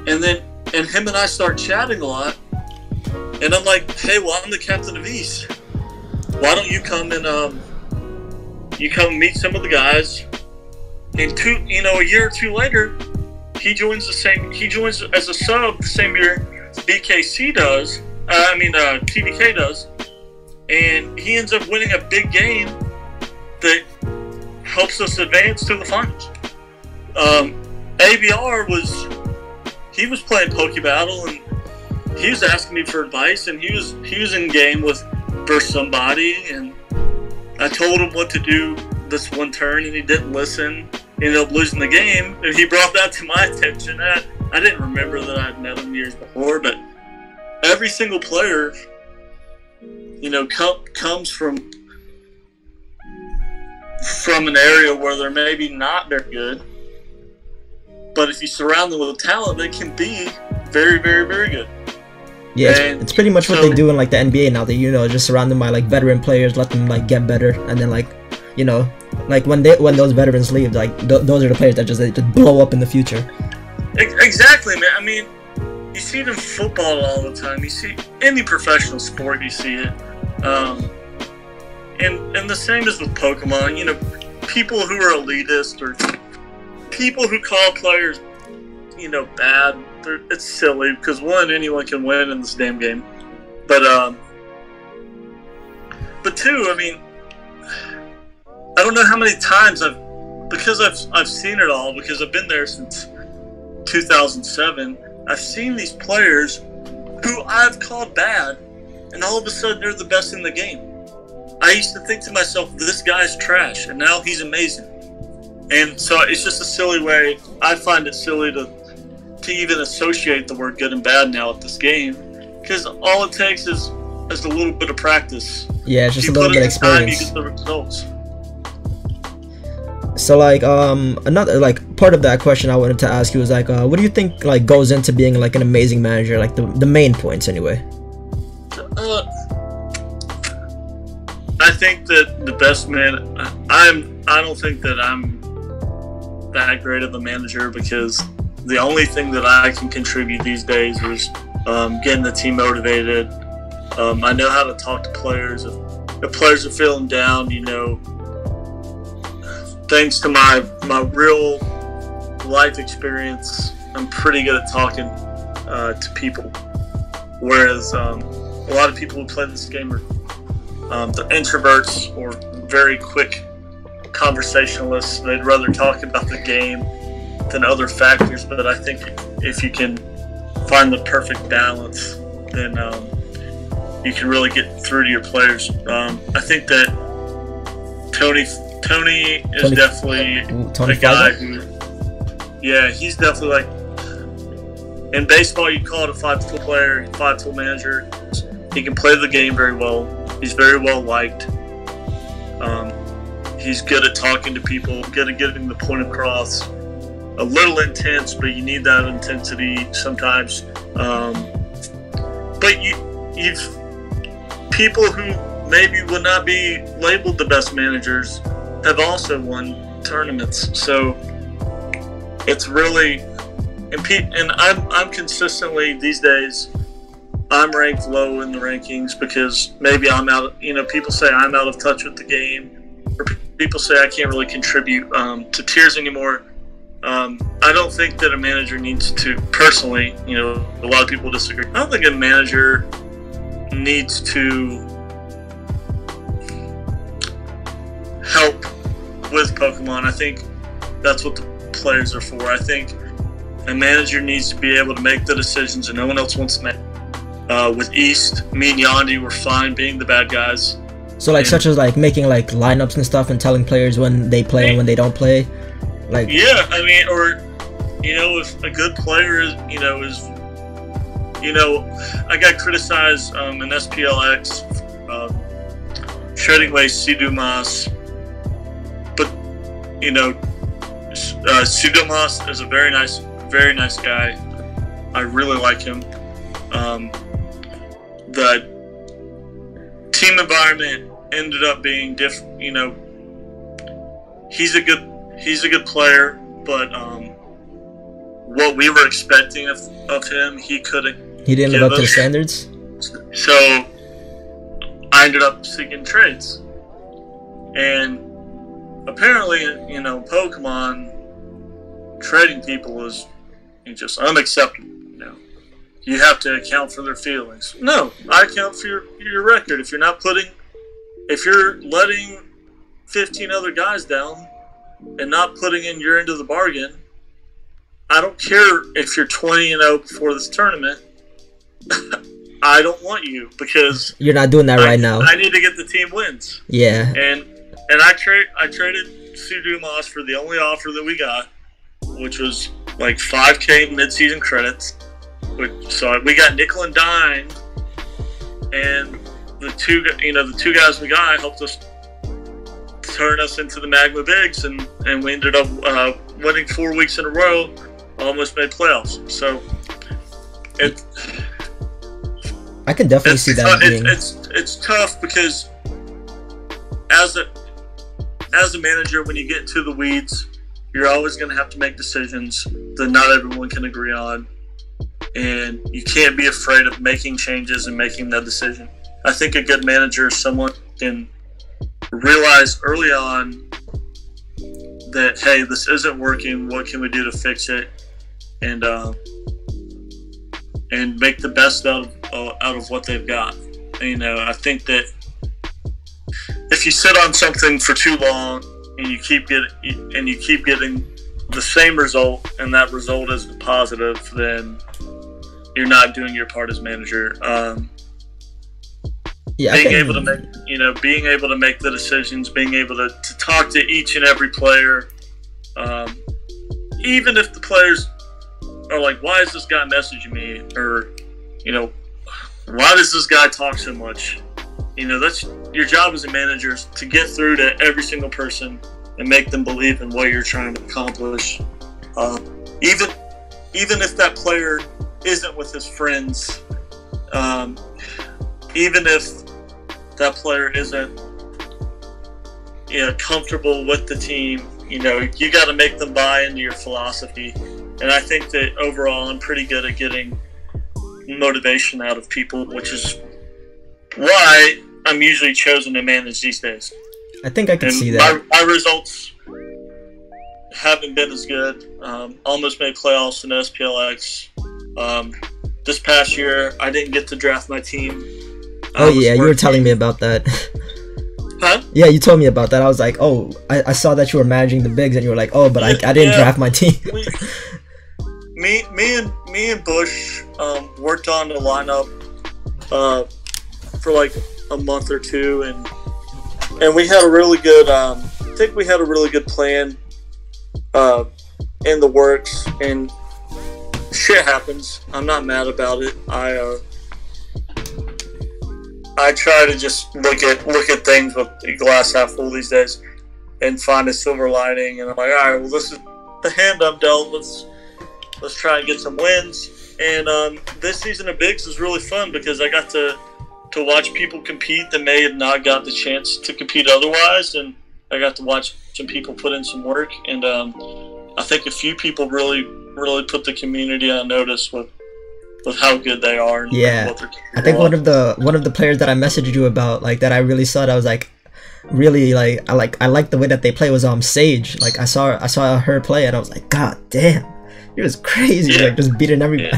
and him and I start chatting a lot. And I'm like, hey, well, I'm the captain of East. Why don't you come and meet some of the guys? And a year or 2 later, he joins as a sub the same year BKC does. TDK does. And he ends up winning a big game that helps us advance to the finals. ABR he was playing Pokeball, and he was asking me for advice, and he was in game versus somebody, and I told him what to do this one turn, and he didn't listen. He ended up losing the game, and he brought that to my attention. I didn't remember that I'd met him years before, but every single player, comes from an area where they're maybe not very good, but if you surround them with talent, they can be very, very, very good. Yeah, it's pretty much what they do in like the NBA now. They just surround them by like veteran players, let them like get better, and then like when those veterans leave, like those are the players that just blow up in the future. Exactly, man. I mean, you see it in football all the time. You see any professional sport, you see it. And the same is with Pokemon. People who are elitist or people who call players, bad. It's silly because one, anyone can win in this damn game, but two, I mean, I don't know how many times I've seen it all, because I've been there since 2007. I've seen these players who I've called bad, and all of a sudden they're the best in the game. I used to think to myself, this guy's trash, and now he's amazing. And so it's just a silly way. I find it silly to even associate the word good and bad now with this game, because all it takes is a little bit of practice. Yeah, it's just a little bit of experience. You get the results. So like another like part of that question I wanted to ask you was like what do you think like goes into being like an amazing manager, like the main points anyway? I think that the best man, I don't think that I'm that great of a manager, because the only thing that I can contribute these days is getting the team motivated. I know how to talk to players. If players are feeling down, thanks to my real life experience, I'm pretty good at talking to people. Whereas a lot of people who play this game are they're introverts or very quick conversationalists. They'd rather talk about the game than other factors. But I think if you can find the perfect balance, then you can really get through to your players. I think that Tony is definitely a guy who, yeah, he's definitely like, in baseball you call it a 5-tool player, 5-tool manager. He can play the game very well. He's very well liked. He's good at talking to people, good at getting the point across. A little intense, but you need that intensity sometimes. But you've people who maybe would not be labeled the best managers have also won tournaments. So it's really, and I'm consistently these days, I'm ranked low in the rankings because maybe I'm out. People say I'm out of touch with the game, or people say I can't really contribute to tiers anymore. I don't think that a manager needs to, personally, a lot of people disagree. I don't think a manager needs to help with Pokemon. I think that's what the players are for. I think a manager needs to be able to make the decisions and no one else wants to make. With East, me and Yandi were fine being the bad guys. So like, such as like making like lineups and stuff and telling players when they play and when they don't play. Like, yeah, I mean, or if a good player is I got criticized in SPLX, Shredding Way Sidumas, but Sidumas is a very nice guy. I really like him. The team environment ended up being different. He's a good player, but what we were expecting of him, he couldn't. He didn't live up to the standards. So I ended up seeking trades, and apparently, Pokemon trading people is just unacceptable. You have to account for their feelings. No, I account for your record. If you're letting 15 other guys down and not putting in your end of the bargain, I don't care if you're 20-0 before this tournament. I don't want you because you're not doing that right now. I need to get the team wins. Yeah. And I traded Sue Dumas for the only offer that we got, which was like $5K midseason credits. So we got nickel and dime, and the two guys we got helped us turn us into the Magma Bigs, and we ended up winning 4 weeks in a row, almost made playoffs. So I can definitely see that being. It's tough because as a manager, when you get into the weeds, you're always going to have to make decisions that not everyone can agree on, and you can't be afraid of making changes and making that decision. I think a good manager is someone who can realize early on that, hey, this isn't working. What can we do to fix it? And make the best out of what they've got. I think that if you sit on something for too long and you keep getting the same result, and that result isn't positive, then you're not doing your part as manager. Being able to make the decisions, being able to talk to each and every player, even if the players are like, why is this guy messaging me? Or, why does this guy talk so much? That's your job as a manager, is to get through to every single person and make them believe in what you're trying to accomplish. Even if that player isn't with his friends, even if that player isn't comfortable with the team, you got to make them buy into your philosophy. And I think that overall I'm pretty good at getting motivation out of people, which is why I'm usually chosen to manage these days. I think I can see that. My results haven't been as good. Almost made playoffs in SPLX. This past year, I didn't get to draft my team. Oh yeah, you were telling me about that. Huh? Yeah, you told me about that. I was like, oh, I saw that you were managing the bigs, and you were like, oh, but I didn't draft my team. Me and Bush worked on the lineup for like a month or two, and we had a really good. I think we had a really good plan in the works, and shit happens. I'm not mad about it. I try to just look at things with the glass half full these days, and find a silver lining. And I'm like, all right, well, this is the hand I'm dealt. Let's try and get some wins. And this season of Bigs was really fun because I got to watch people compete that may have not got the chance to compete otherwise, and I got to watch some people put in some work. And I think a few people really put the community on notice with how good they are. And what they're I think one of the players that I messaged you about, like, that I really saw that I was like, really like I like the way that they play was Sage. Like I saw her play and I was like, god damn, it was crazy. Like just beating everybody.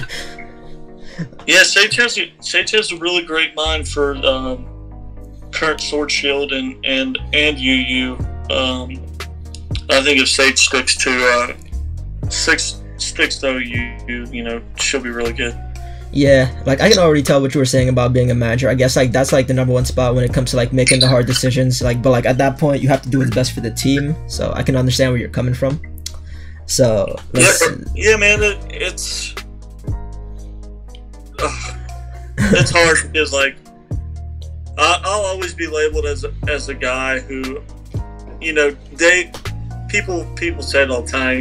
Yeah, Sage has a really great mind for current Sword Shield and UU. I think if Sage sticks to OU, she'll be really good. Yeah, like I can already tell what you were saying about being a manager. I guess like that's like the number one spot when it comes to like making the hard decisions. Like, but like at that point you have to do what's best for the team. So I can understand where you're coming from. So yeah, man, it's hard because like I'll always be labeled as a guy who, people say it all the time.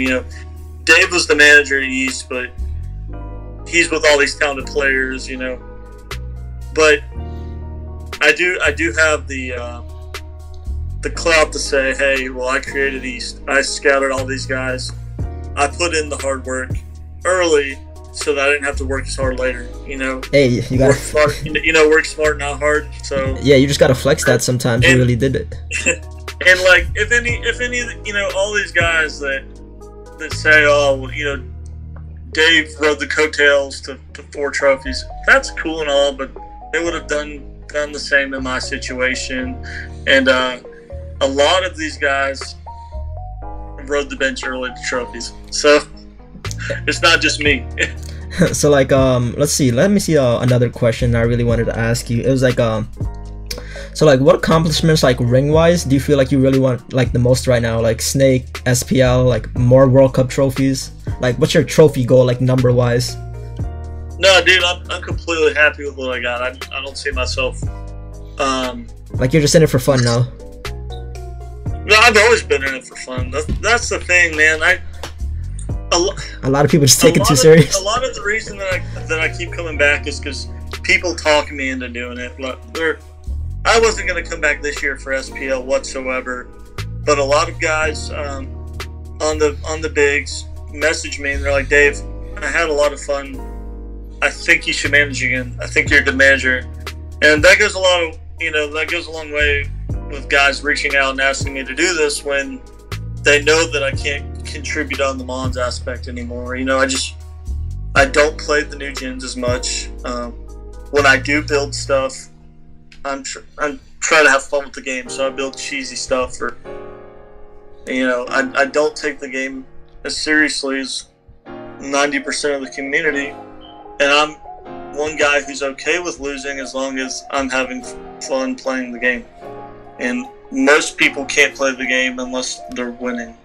Dave was the manager in East, but he's with all these talented players, But I do have the clout to say, hey, well, I created East. I scouted all these guys. I put in the hard work early so that I didn't have to work as hard later. Hey, you gotta work smart. Work smart, not hard. So yeah, you just gotta flex that sometimes. You really did it. And like, if any, all these guys that say, oh, well, Dave rode the coattails to 4 trophies. That's cool and all, but they would have done the same in my situation. And a lot of these guys rode the bench early to trophies. So it's not just me. So like let's see. Let me see another question I really wanted to ask you. It was like so like what accomplishments like ring wise do you feel like you really want like the most right now? Like Snake, SPL, like more World Cup trophies. Like what's your trophy goal like number wise? No, dude, I'm completely happy with what I got. I don't see myself. Like you're just in it for fun now. No, I've always been in it for fun. That's the thing, man. A lot of people just take it too serious. A lot of the reason that I keep coming back is because people talk me into doing it. I wasn't going to come back this year for SPL whatsoever, but a lot of guys on the bigs message me and they're like, Dave, I had a lot of fun. I think you should manage again. I think you're a good manager, and that goes that goes a long way with guys reaching out and asking me to do this when they know that I can't contribute on the Mons aspect anymore. I don't play the new gens as much. When I do build stuff, I'm trying to have fun with the game, so I build cheesy stuff. I don't take the game as seriously as 90% of the community, and I'm one guy who's okay with losing as long as I'm having fun playing the game. And most people can't play the game unless they're winning.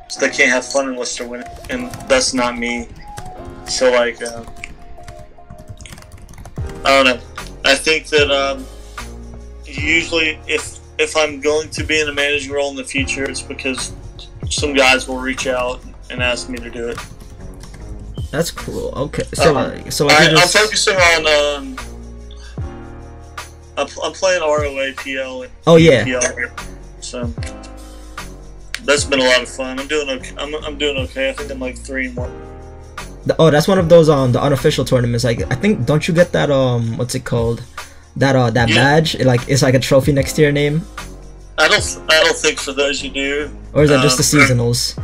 So they can't have fun unless they're winning, and that's not me. So like, I don't know. I think that usually if I'm going to be in a managing role in the future, it's because some guys will reach out and ask me to do it. That's cool. Okay, I'm focusing on. I'm playing ROA PL. Oh yeah. PL, so that's been a lot of fun. I'm doing okay. I'm doing okay. I think I'm like 3-1. Oh, that's one of those the unofficial tournaments. Like I think, don't you get that what's it called? That badge? It's like a trophy next to your name. I don't think for those you do. Or is that just the seasonals?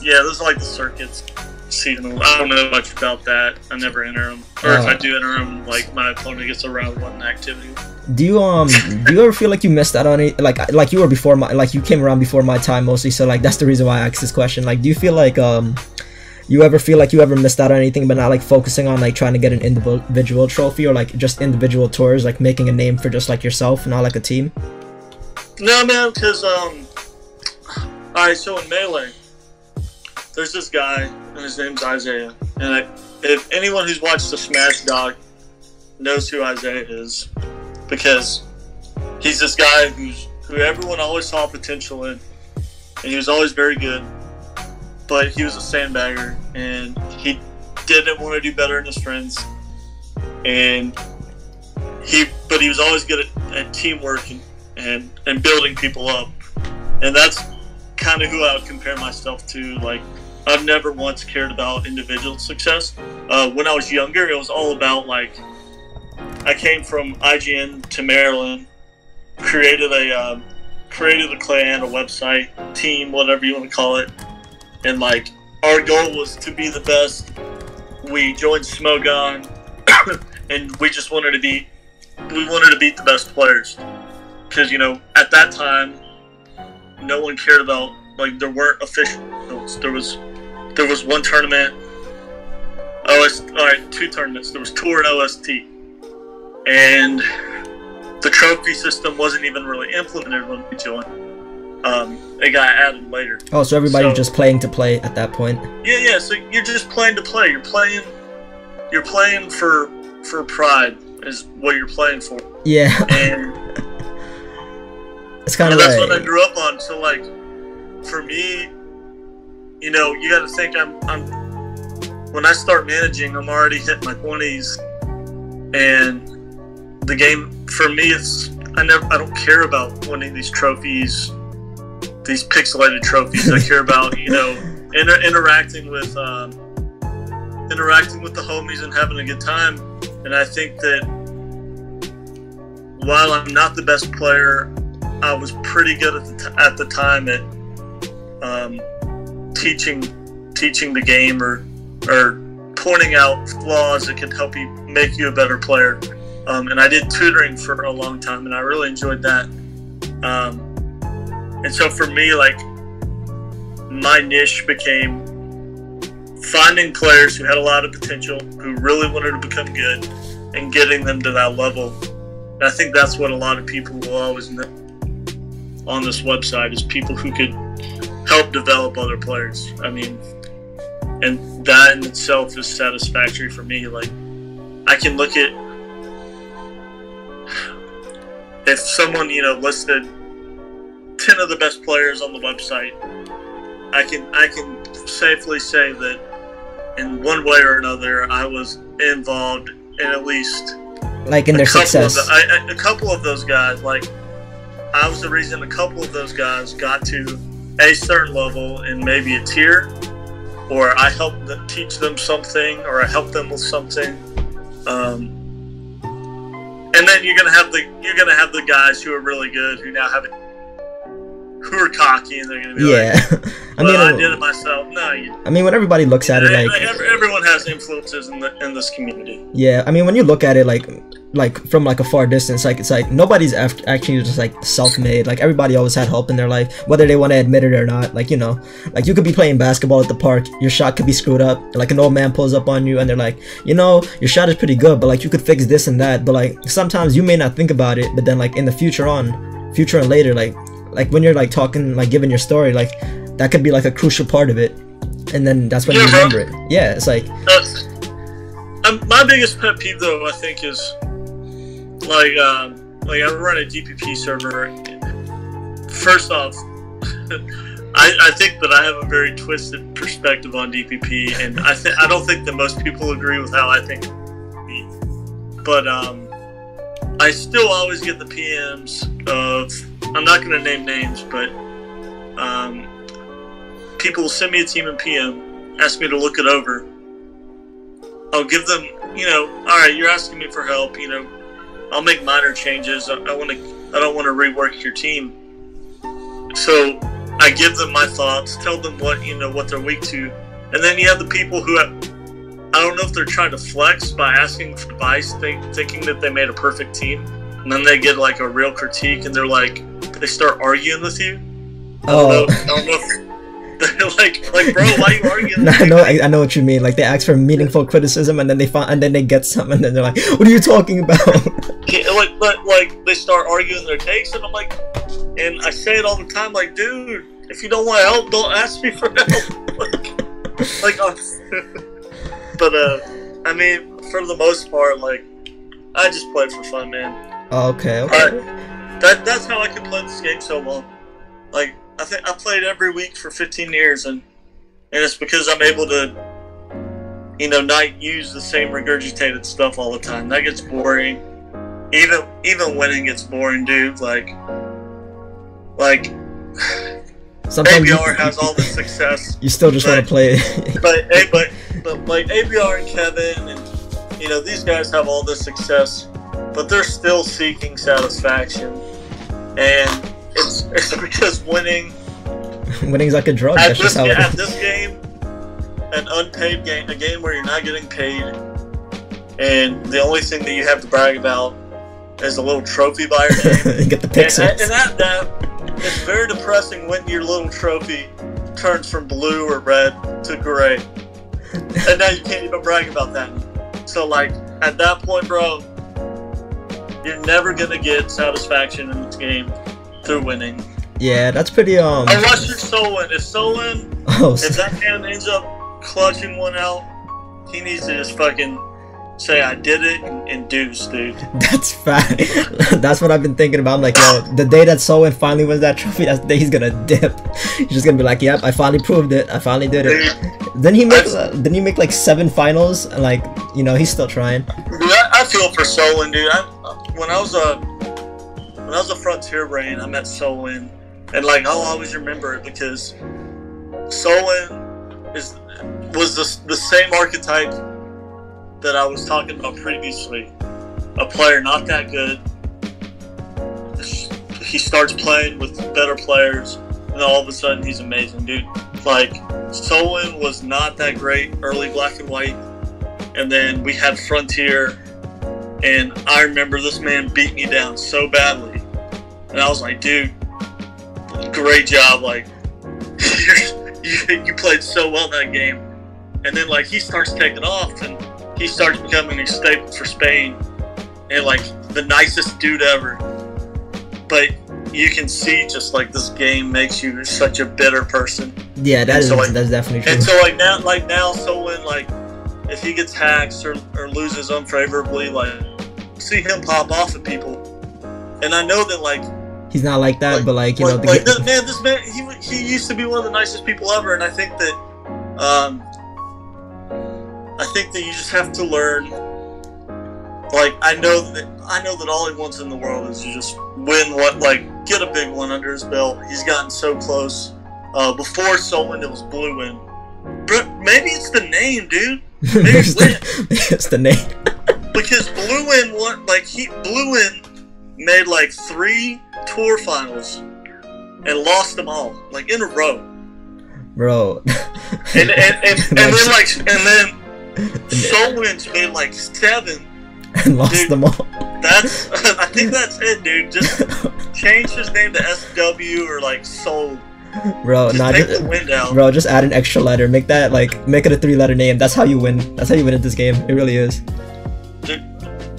Yeah, those are like the circuits. Seasonal. I don't know much about that. I never enter them, or if I do enter them, like my opponent gets a round 1 activity. Do you ever feel like you missed out on it? Like you were before you came around before my time mostly. So like that's the reason why I asked this question. Like, do you feel like you ever feel like you ever missed out on anything, but not like focusing on like trying to get an individual trophy or like just individual tours, like making a name for just like yourself, not like a team? No, man, because all right. So in Melee, there's this guy, and his name's Isaiah. And if anyone who's watched the Smash Dog knows who Isaiah is, because he's this guy who everyone always saw potential in, and he was always very good, but he was a sandbagger, and he didn't want to do better than his friends, but he was always good at teamwork and building people up, and that's kind of who I would compare myself to. Like, I've never once cared about individual success. When I was younger, it was all about, like, I came from IGN to Maryland, created a clan, a website, team, whatever you want to call it, and like our goal was to be the best. We joined Smogon, and we just wanted to beat the best players, because at that time no one cared about, like, there weren't officials. There was one tournament, two tournaments. There was Tour and OST, and the trophy system wasn't even really implemented when we joined. It got added later. Oh, so everybody's just playing to play at that point. Yeah. So you're just playing to play. You're playing for pride is what you're playing for. Yeah. And it's kind of that's what I grew up on. So like, for me, you got to think when I start managing, I'm already hitting my 20s, and the game for me I don't care about winning these trophies, these pixelated trophies. I care about interacting with the homies and having a good time. And I think that while I'm not the best player, I was pretty good at the time at teaching the game or pointing out flaws that can help you make you a better player. And I did tutoring for a long time, and I really enjoyed that. And so for me, like, my niche became finding players who had a lot of potential, who really wanted to become good, and getting them to that level. And I think that's what a lot of people will always know on this website, is people who could help develop other players. I mean, and that in itself is satisfactory for me. Like, I can look at, if someone, listed 10 of the best players on the website, I can safely say that in one way or another, I was involved in at least like in their success. A couple of those guys, like, I was the reason a couple of those guys got to a certain level in maybe a tier, or I helped them teach them something, or I helped them with something. And then you're gonna have the guys who are really good, who are cocky, and they're gonna be like, I did it myself. No, I mean, when everybody looks at it, like everyone has influences in this community. Yeah, I mean, when you look at it, like from like a far distance, like it's like nobody's actually just like self-made. Like, everybody always had help in their life, whether they want to admit it or not. Like, like you could be playing basketball at the park, your shot could be screwed up, like an old man pulls up on you and they're like, your shot is pretty good, but like you could fix this and that. But like sometimes you may not think about it, but then like in the future and later, like when you're like talking, like giving your story, like that could be like a crucial part of it, and then that's when you remember it. Yeah, it's like my biggest pet peeve, though, I think, is like I run a DPP server. First off, I think that I have a very twisted perspective on DPP, and I don't think that most people agree with how I think. But I still always get the PMs of, I'm not going to name names, but people will send me a team in PM, ask me to look it over. I'll give them, all right, you're asking me for help, I'll make minor changes. I don't want to rework your team. So I give them my thoughts, tell them what they're weak to, and then you have the people who I don't know if they're trying to flex by asking for advice, thinking that they made a perfect team, and then they get like a real critique, and they start arguing with you. I don't know if they're like, bro, why are you arguing? I know what you mean. Like, they ask for meaningful criticism, and then they get something, and then they're like, "What are you talking about?" Yeah, like they start arguing their takes, and I'm like, and I say it all the time, like, dude, if you don't want help, don't ask me for help. But I mean, for the most part, like, I just play for fun, man. Okay. That's how I can play this game so well. Like, I think I played every week for 15 years, and it's because I'm able to, not use the same regurgitated stuff all the time. That gets boring. Even winning gets boring, dude. Like sometimes ABR has all the success. You still just want to play. but like ABR and Kevin and these guys have all this success, but they're still seeking satisfaction, and it's because winning's like a drug. At this game, an unpaid game, a game where you're not getting paid, and the only thing that you have to brag about is a little trophy by your name. Get the pixels. And that it's very depressing when your little trophy turns from blue or red to gray, and now you can't even brag about that. So, like, at that point, bro, you're never gonna get satisfaction in this game through winning. Yeah, that's pretty unless you're Solon. If that man ends up clutching one out, he needs to just fucking say, I did it, and deuce, dude. That's fine. That's what I've been thinking about. I'm like, yo, the day that Solon finally wins that trophy, that's the day he's gonna dip. He's just gonna be like, yep, I finally proved it. I finally did it. Then he make like 7 finals, and like, he's still trying. Dude, I feel for Solon, dude. When I was a Frontier Brain, I met Solon, and like, I'll always remember it because Solon was the same archetype that I was talking about previously. A player not that good. He starts playing with better players, and all of a sudden he's amazing, dude. Like, Solon was not that great early Black and White, and then we had Frontier, and I remember this man beat me down so badly, and I was like, dude, great job. Like, you played so well that game. And then like he starts taking off, and he starts becoming a staple for Spain, and like the nicest dude ever. But you can see just like this game makes you such a bitter person. Yeah, that's definitely true. And so like now, Solon, like if he gets hacked or loses unfavorably, like see him pop off at people. And I know that like he's not like that, but like you know, this man, he used to be one of the nicest people ever, and I think that you just have to learn. Like I know that all he wants in the world is to just win get a big one under his belt. He's gotten so close. Before Solon, it was Blue Wind. Maybe it's the name, dude. Maybe it's the name. Because Blue Wind Blue Wind made like 3 tour finals and lost them all, like in a row. Bro. and then Solon's made like 7 and lost them all. I think that's it, dude. Just change his name to SW or like Soul. Bro, just add an extra letter. Make it a 3-letter name. That's how you win. That's how you win at this game. It really is. Dude,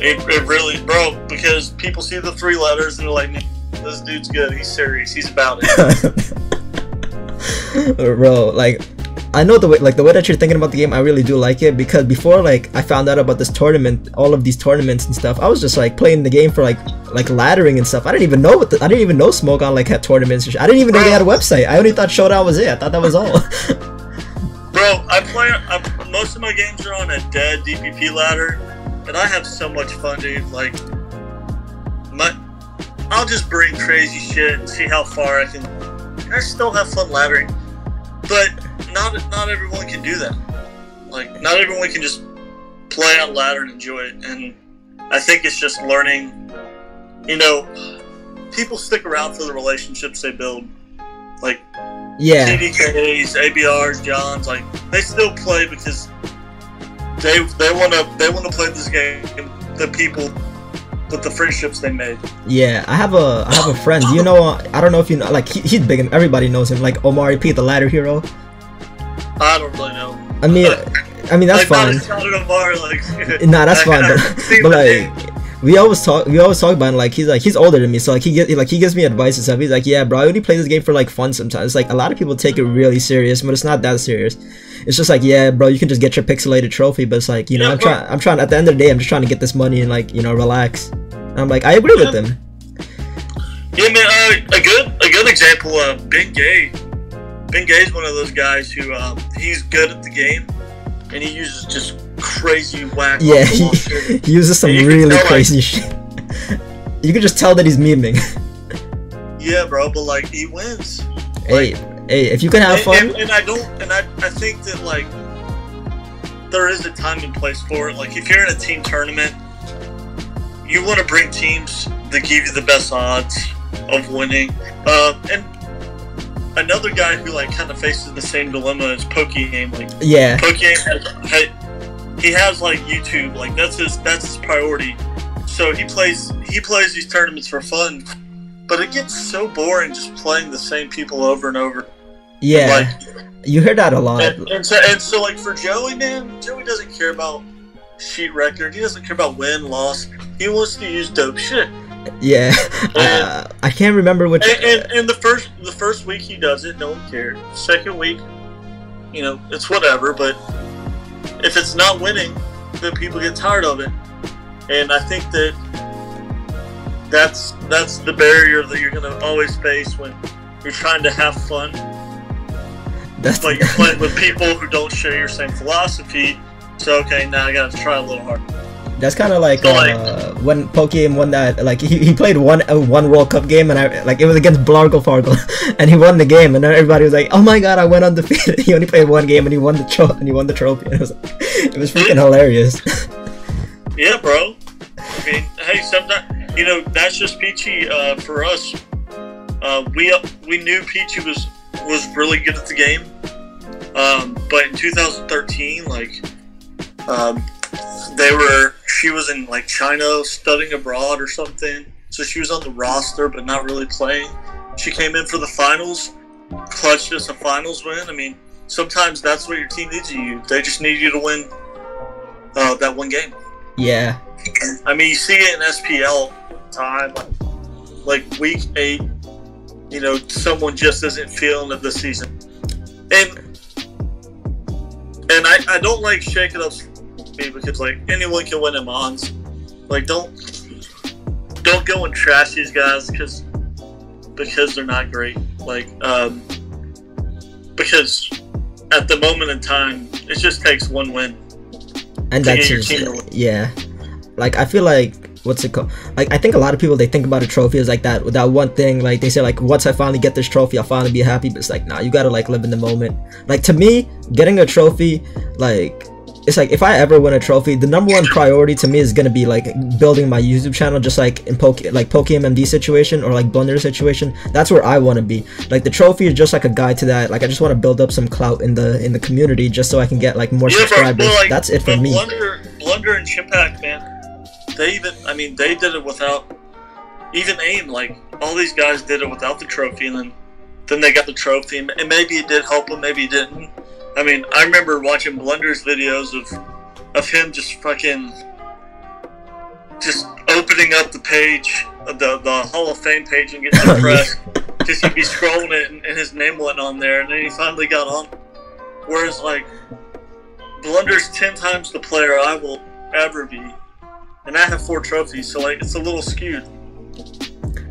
it really, bro, because people see the 3 letters and they're like, this dude's good. He's serious. He's about it. Bro, like, I know the way that you're thinking about the game. I really do like it, because before like I found out about this tournament, all of these tournaments and stuff, I was just like playing the game for like laddering and stuff. I didn't even know Smoke On like had tournaments. I didn't even know they had a website. I only thought Showdown was it. I thought that was all. Bro, most of my games are on a dead DPP ladder, and I have so much fun, dude. Like, I'll just bring crazy shit and see how far I can. I still have fun laddering, but not everyone can do that. Like, not everyone can just play on ladder and enjoy it. And I think it's just learning. You know, people stick around for the relationships they build. Like, yeah, CDKs, ABRs, Johns, like they still play because they want to play this game. The people with the friendships they made. Yeah, I have a friend. You know, I don't know if you know. Like he's big and everybody knows him. Like Omari P, the ladder hero. I don't really know. I mean that's fine. Nah, that's fine. But like, we always talk about it. Like he's older than me, so like he gives me advice and stuff. He's like, yeah, bro, I only play this game for like fun sometimes. Like a lot of people take it really serious, but it's not that serious. It's just like, yeah, bro, you can just get your pixelated trophy, but it's like, you know, I'm trying. At the end of the day, I'm just trying to get this money and like, you know, relax. And I'm like, I agree with him. Yeah, man. A good example of Ben Gay. Ben Gay's one of those guys who he's good at the game, and he uses just crazy whack. Yeah, he uses some really crazy shit. You can just tell that he's memeing. Yeah, bro, but like he wins. Hey, if you can have fun. And I think that like there is a time and place for it. Like if you're in a team tournament, you want to bring teams that give you the best odds of winning. And another guy who like kind of faces the same dilemma is Pokegame. Like, yeah, Pokegame he has like YouTube. Like that's his priority. So he plays these tournaments for fun, but it gets so boring just playing the same people over and over. Yeah, like, you hear that a lot. And so like for Joey, man, Joey doesn't care about sheet record. He doesn't care about win, loss. He wants to use dope shit. Yeah, I can't remember which. And the first week he does it, no one cared. Second week, you know, it's whatever. But if it's not winning, then people get tired of it. And I think that's the barrier that you're gonna always face when you're trying to have fun. But you're playing with people who don't share your same philosophy. So okay, now I gotta try a little harder. That's kind of like when Pokegame won that. Like he played one World Cup game, and it was against Blargle Fargle, and he won the game, and then everybody was like, "Oh my god, I went undefeated." He only played one game, and he won the trophy. And it was freaking hilarious. Yeah, bro. I mean, hey, sometimes you know that's just Peachy for us. We knew Peachy was really good at the game, but in 2013, like. She was in like China studying abroad or something, so she was on the roster but not really playing. She came in for the finals, clutched us a finals win. I mean, sometimes that's what your team needs you. They just need you to win that one game. Yeah. I mean, you see it in SPL time, like week 8. You know, someone just isn't feeling it this season, and I don't like shake it up because like anyone can win in Mons. Like don't go and trash these guys because they're not great. Like because at the moment in time, it just takes one win. And that's just, yeah. Like I feel like, what's it called? Like I think a lot of people, they think about a trophy as like that one thing. Like they say like, once I finally get this trophy, I'll finally be happy. But it's like, nah, you gotta like live in the moment. Like to me, getting a trophy, like it's like if I ever win a trophy, the number one priority to me is gonna be like building my YouTube channel, just like in PokeMMD situation or like Blunder situation. That's where I want to be. Like the trophy is just like a guide to that. Like I just want to build up some clout in the community, just so I can get like more subscribers. Bro, like, that's it for me. Blunder and Chimpact, man. They did it without even AIM. Like all these guys did it without the trophy, and then they got the trophy, and maybe it did help them, maybe it didn't. I mean, I remember watching Blunder's videos of him just opening up the page, the Hall of Fame page, and getting depressed because he'd be scrolling it and his name wasn't on there, and then he finally got on. Whereas like Blunder's 10 times the player I will ever be, and I have 4 trophies, so like it's a little skewed.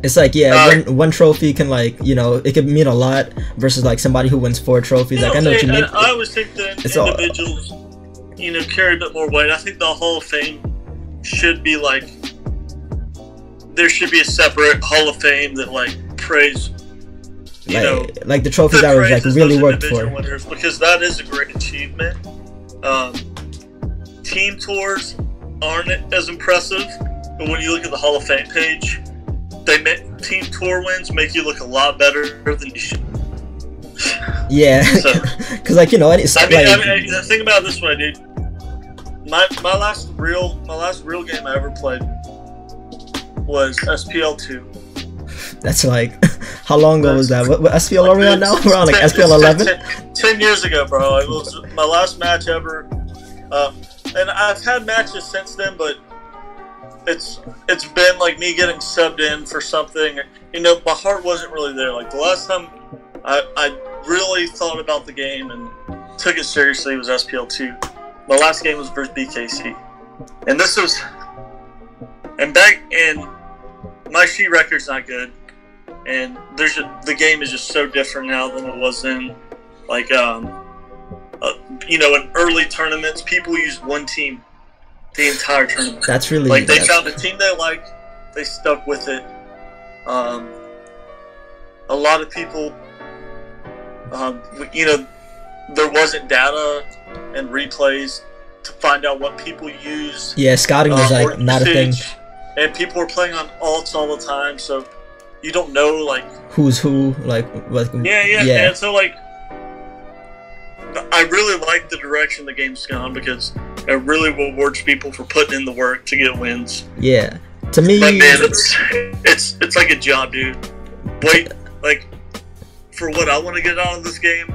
It's like, yeah, one trophy can, like, you know, it could mean a lot versus like somebody who wins 4 trophies. Like I know what you mean. I always think that individuals, you know, carry a bit more weight. I think the Hall of Fame should be like, there should be a separate Hall of Fame that like praise, you know, like the trophies that was like really worked for. Winners, because that is a great achievement. Team tours aren't as impressive, but when you look at the Hall of Fame page, team tour wins make you look a lot better than you should. Yeah, because like, you know, I mean, think about it this way, dude. My last real game I ever played was SPL 2. That's like, how long ago was that? What SPL are we on now? We're on like SPL 11. 10 years ago, bro. It was my last match ever, and I've had matches since then, but it's been like me getting subbed in for something. You know, my heart wasn't really there. Like the last time I really thought about the game and took it seriously was SPL 2. My last game was versus BKC, and my sheet record's not good, and the game is just so different now than it was then. Like you know, in early tournaments, people use one team the entire tournament. That's really like they found a team they liked, they stuck with it. A lot of people, you know, there wasn't data and replays to find out what people use. Yeah, scouting was like not a thing, and people were playing on alts all the time, so you don't know like who's who, like what. Yeah. And so like, I really like the direction the game's gone because it really rewards people for putting in the work to get wins. Yeah, to me, but man, it's like a job, dude. Wait, like for what I want to get out of this game,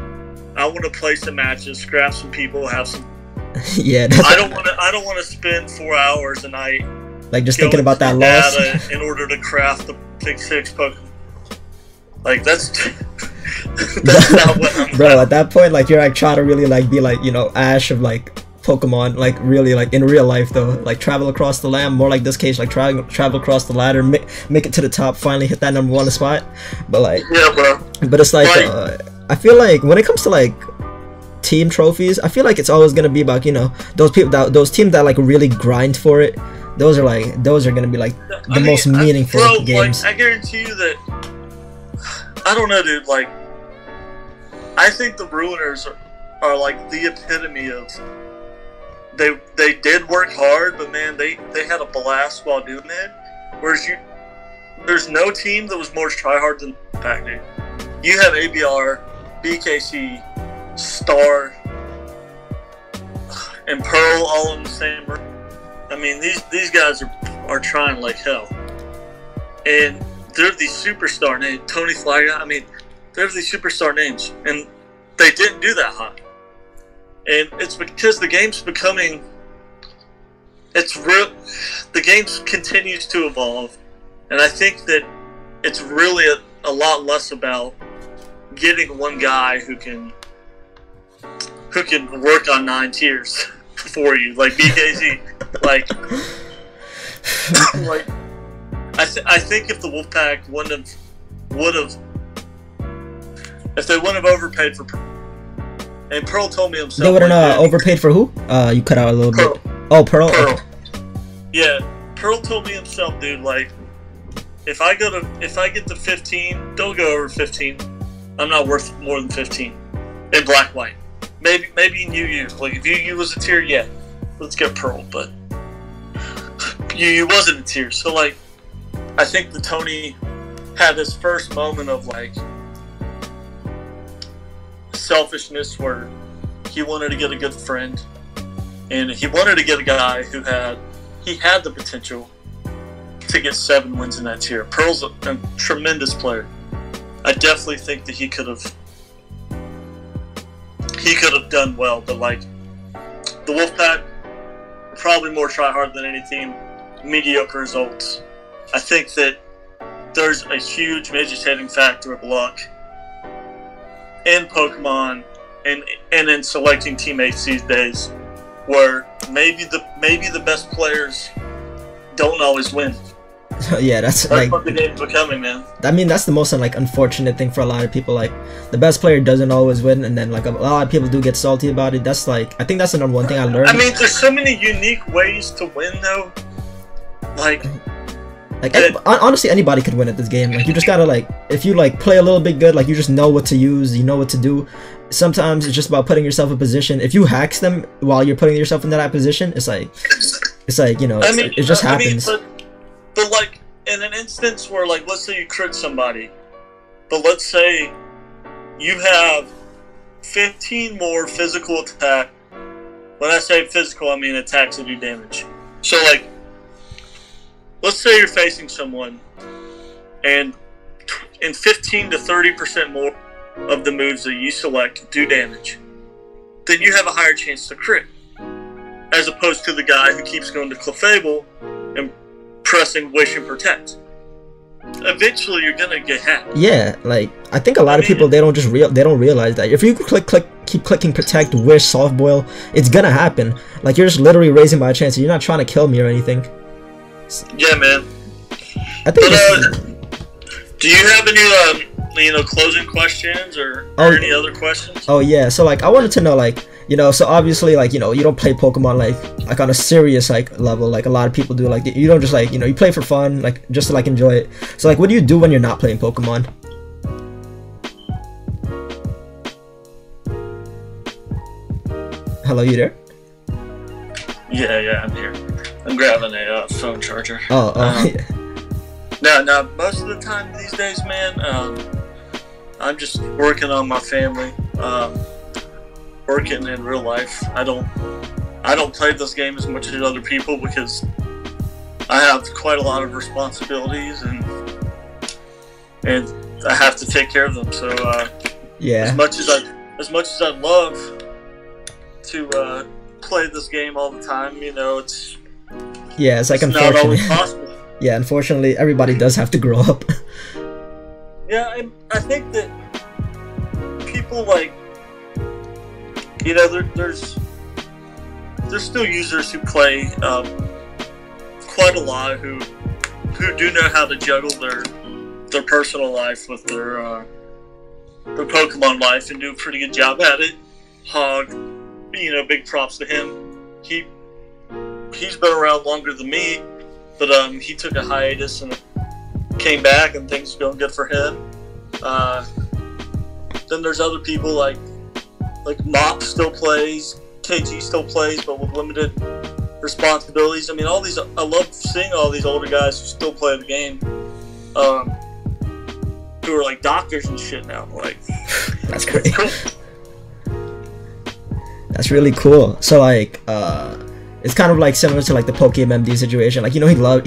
I want to play some matches, scrap some people, have some. Yeah, I don't want to spend 4 hours a night like just thinking about that loss in order to craft the Pick 6 Pokemon. Like that's not what I'm bro. At that point, like you're like trying to really like be like, you know, Ash of like Pokemon, like really like in real life though, like travel across the land, more like this case, like travel across the ladder, make it to the top, finally hit that #1 spot. But like, yeah, bro. But it's like I feel like when it comes to like team trophies, I feel like it's always gonna be about, you know, those teams that like really grind for it. Those are gonna be like the most meaningful games. Like, I guarantee you that. I don't know, dude. Like, I think the Ruiners are like the epitome of. They did work hard, but man, they had a blast while doing it. Whereas there's no team that was more tryhard than Pac, dude. You have ABR, BKC, Star, and Pearl all in the same room. I mean, these guys are trying like hell, and they're these superstar names. Tony Flagger. I mean, they're these superstar names, and they didn't do that high. And it's because the game's becoming, the game continues to evolve. And I think that it's really a lot less about getting one guy who can work on 9 tiers for you, like BKZ. like I think if the Wolfpack would have if they wouldn't have overpaid for Pearl, and Pearl told me himself. They wouldn't overpaid for who? You cut out a little Pearl. bit. Oh, Pearl. Pearl. Okay. Yeah, Pearl told me himself, dude. Like, if I get to 15, don't go over 15. I'm not worth more than 15 in black white. Maybe in UU. Like if UU was a tier, yeah, let's get Pearl. But UU wasn't a tier, so like, I think that Tony had his first moment of like selfishness where he wanted to get a good friend, and he wanted to get a guy who had the potential to get 7 wins in that tier. Pearl's a tremendous player. I definitely think that he could have done well, but like the Wolfpack probably more try hard than any team. Mediocre results. I think that there's a huge mitigating factor of luck in Pokemon and in selecting teammates these days, where maybe the best players don't always win. Yeah, that's like what the game's becoming, man. I mean, that's the most like unfortunate thing for a lot of people. Like, the best player doesn't always win, and then like a lot of people do get salty about it. That's like, I think that's the number one thing I learned. I mean, there's so many unique ways to win, though. Like honestly, anybody could win at this game. Like, you just gotta like, if you like play a little bit good, like you just know what to use, you know what to do. Sometimes it's just about putting yourself in position. If you hacks them while you're putting yourself into that position, it's like you know, it just happens. But like in an instance where, like, let's say you crit somebody, but let's say you have 15 more physical attack. When I say physical, I mean attacks that do damage. So like, let's say you're facing someone, and 15 to 30% more of the moves that you select do damage, then you have a higher chance to crit, as opposed to the guy who keeps going to Clefable and pressing Wish and Protect. Eventually, you're gonna get hacked. Yeah, like I think a lot of people they don't realize that if you keep clicking Protect, Wish, Soft Boil, it's gonna happen. Like, you're just literally raising my chances. You're not trying to kill me or anything. Yeah, man. I think. Do you have any closing questions or any other questions? Oh yeah, so like I wanted to know, like, so obviously, like, you don't play Pokemon like on a serious like level like a lot of people do. Like, you don't just like, you play for fun, like just to like enjoy it. So like, what do you do when you're not playing Pokemon? Hello, you there? Yeah, I'm here. I'm grabbing a phone charger. Yeah. No, most of the time these days, man, I'm just working on my family, working in real life. I don't play this game as much as other people because I have quite a lot of responsibilities and I have to take care of them. So yeah, as much as I'd love to play this game all the time, it's like it's not always possible. Yeah, unfortunately, everybody does have to grow up. Yeah, I think that people like, there's still users who play quite a lot who do know how to juggle their personal life with their Pokemon life and do a pretty good job at it. Hog, big props to him. He's been around longer than me, but he took a hiatus and came back, and things are going good for him. Then there's other people like Mop still plays, KG still plays, but with limited responsibilities. I mean, I love seeing all these older guys who still play the game, who are like doctors and shit now. Like, that's great. Cool. That's really cool. So like, it's kind of like similar to like the PokeMD situation. Like, he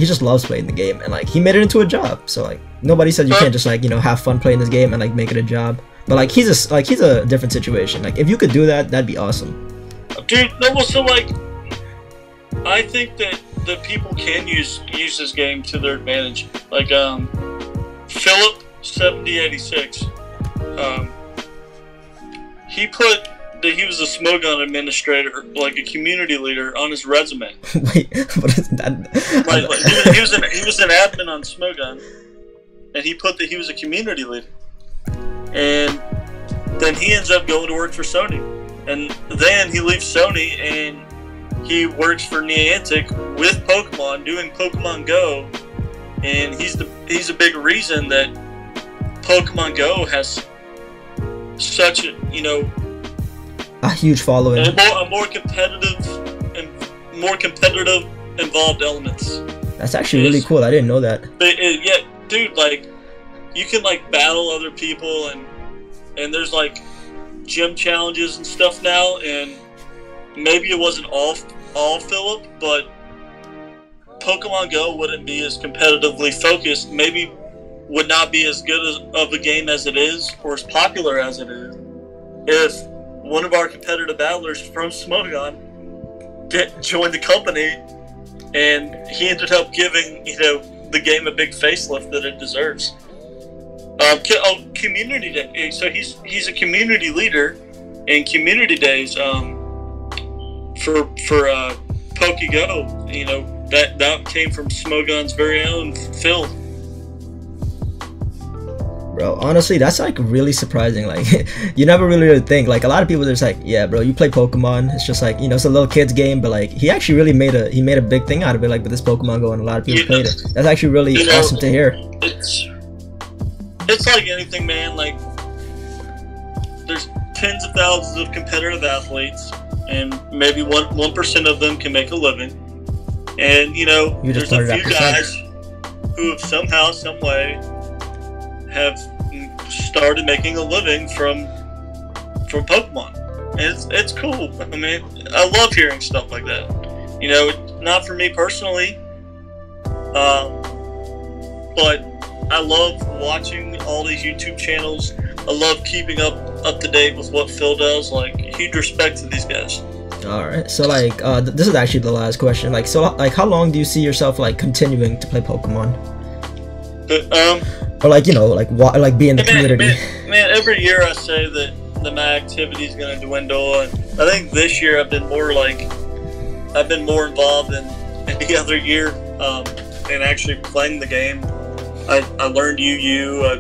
just loves playing the game, and like he made it into a job. So like, nobody said you can't just like have fun playing this game and like make it a job. But like he's a different situation. Like if you could do that, that'd be awesome. Dude, no, well, so like, I think that people can use this game to their advantage. Like, Philip 7086, he put that he was a Smogon administrator, like a community leader, on his resume. Wait, what is that? Like he was an admin on Smogon, and he put that he was a community leader. And then he ends up going to work for Sony, and then he leaves Sony and he works for Niantic with Pokemon, doing Pokemon Go, and he's a big reason that Pokemon Go has such a huge following, a more competitive involved elements. That's actually really cool. I didn't know that. Yeah, dude, like you can like battle other people, and there's like gym challenges and stuff now, and maybe it wasn't all Philip, but Pokemon Go wouldn't be as competitively focused, maybe would not be as good of a game as it is, or as popular as it is, if one of our competitive battlers from Smogon joined the company, and he ended up giving the game a big facelift that it deserves. Community day. So he's a community leader, and community days for PokeGo. That came from Smogon's very own Phil. Bro, honestly, that's like really surprising. Like, you never really think. Like, a lot of people are just like, yeah, bro, you play Pokemon. It's just like, it's a little kid's game, but like, he actually really made a big thing out of it. Like with this Pokemon Go, and a lot of people played it. That's actually really awesome to hear. It's like anything, man. Like, there's tens of thousands of competitive athletes, and maybe 1% of them can make a living. And there's a few guys who have somehow, some way, have started making a living from Pokemon. And it's cool. I mean, I love hearing stuff like that. Not for me personally, but I love watching all these YouTube channels. I love keeping up to date with what Phil does. Like, huge respect to these guys. All right, so like this is actually the last question. Like, so like, how long do you see yourself like continuing to play Pokemon? Or like like be in the community. Man, every year I say that my activity is going to dwindle, and I think this year I've been more involved than any other year in actually playing the game. I learned UU. I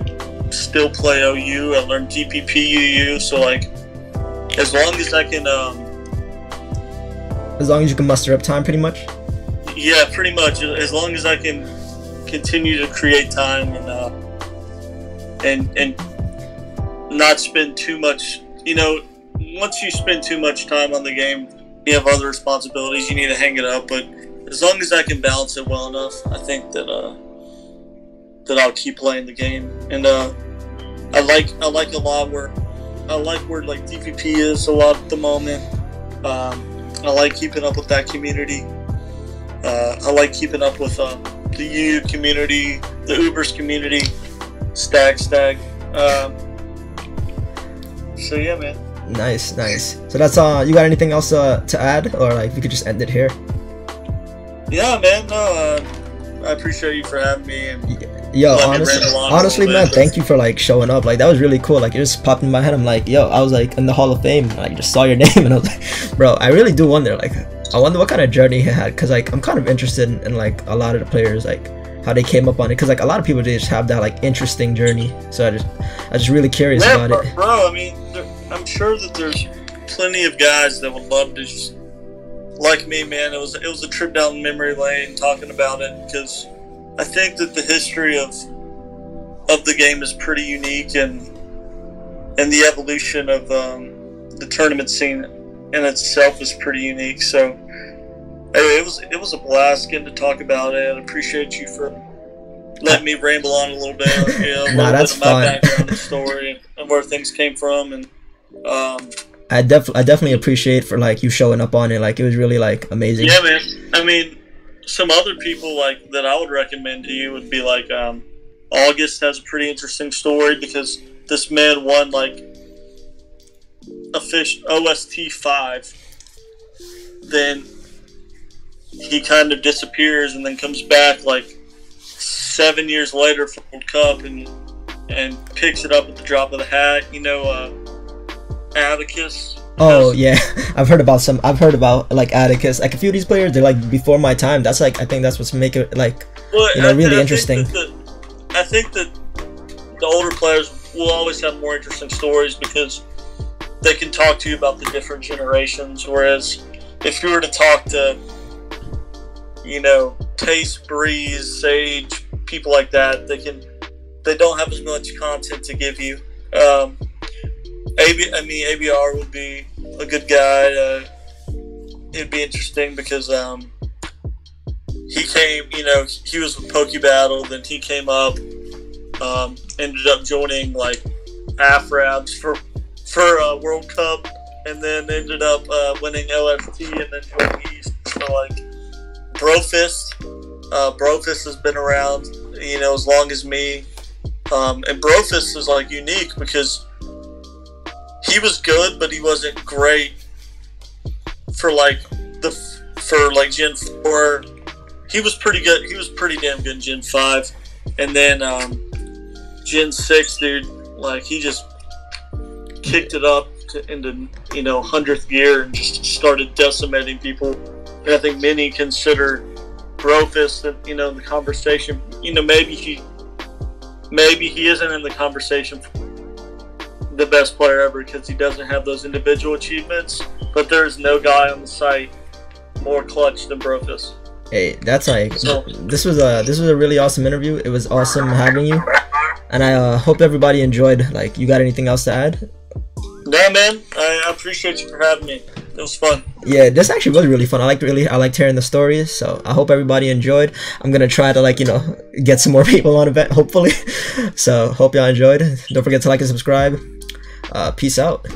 still play OU. I learned DPP UU. So like, as long as I can. As long as you can muster up time, pretty much. Yeah, pretty much. As long as I can continue to create time and not spend too much. Once you spend too much time on the game, you have other responsibilities. You need to hang it up. But as long as I can balance it well enough, I think that I'll keep playing the game. And I like a lot where like DPP is a lot at the moment. I like keeping up with that community. I like keeping up with the UU community, the Ubers community, Stag. So yeah, man. Nice. So that's you got anything else to add, or like we could just end it here? Yeah, man. No, I appreciate you for having me. And yo, honestly, man, thank you for like showing up. Like, that was really cool. Like, it just popped in my head. I'm like, yo, I was like in the Hall of Fame. And I just saw your name, and I was like, bro, I really do wonder. Like, I wonder what kind of journey he had, because like I'm kind of interested in like a lot of the players, like how they came up on it, because like a lot of people, they just have that like interesting journey. So I just really curious about it. Bro, I mean, I'm sure that there's plenty of guys that would love to just, like me, man. It was a trip down memory lane talking about it, because I think that the history of the game is pretty unique, and the evolution of the tournament scene in itself is pretty unique. So it was a blast getting to talk about it. I appreciate you for letting me ramble on a little bit. Nah, that's bit of my background and story and where things came from, and I definitely appreciate for like you showing up on it. Like, it was really like amazing. Yeah, man. I mean, some other people like that I would recommend to you would be like August has a pretty interesting story, because this man won like a fish OST 5, then he kind of disappears and then comes back like 7 years later for World Cup and picks it up at the drop of the hat. You know, Atticus. Oh yeah, I've heard about like Atticus. Like a few of these players, they're like before my time. That's like, I think that's what's make it like, you know, really interesting. I think that the older players will always have more interesting stories because they can talk to you about the different generations. Whereas if you were to talk to, you know, Taste, Breeze, Sage, people like that, they don't have as much content to give you. ABR would be a good guy. It'd be interesting because he came, you know, he was with Pokebattle, then he came up, ended up joining like AFRABs for World Cup, and then ended up winning LFT and then joining East. So like Brofist has been around, you know, as long as me, and Brofist is like unique because he was good, but he wasn't great for Gen 4. He was pretty good. He was pretty damn good in Gen 5, and then Gen 6, dude, like he just kicked it up into, you know, 100th gear and just started decimating people. And I think many consider Brofist, you know, the conversation. You know, maybe he isn't in the conversation for the best player ever because he doesn't have those individual achievements. But there's no guy on the site more clutch than Brofist. Hey, that's like, this was a really awesome interview. It was awesome having you, and I hope everybody enjoyed. Like, you got anything else to add? No, man. I appreciate you for having me. It was fun. Yeah, this actually was really fun. I liked hearing the stories. So I hope everybody enjoyed. I'm gonna try to, like, you know, get some more people on event, hopefully. So hope y'all enjoyed. Don't forget to like and subscribe. Peace out.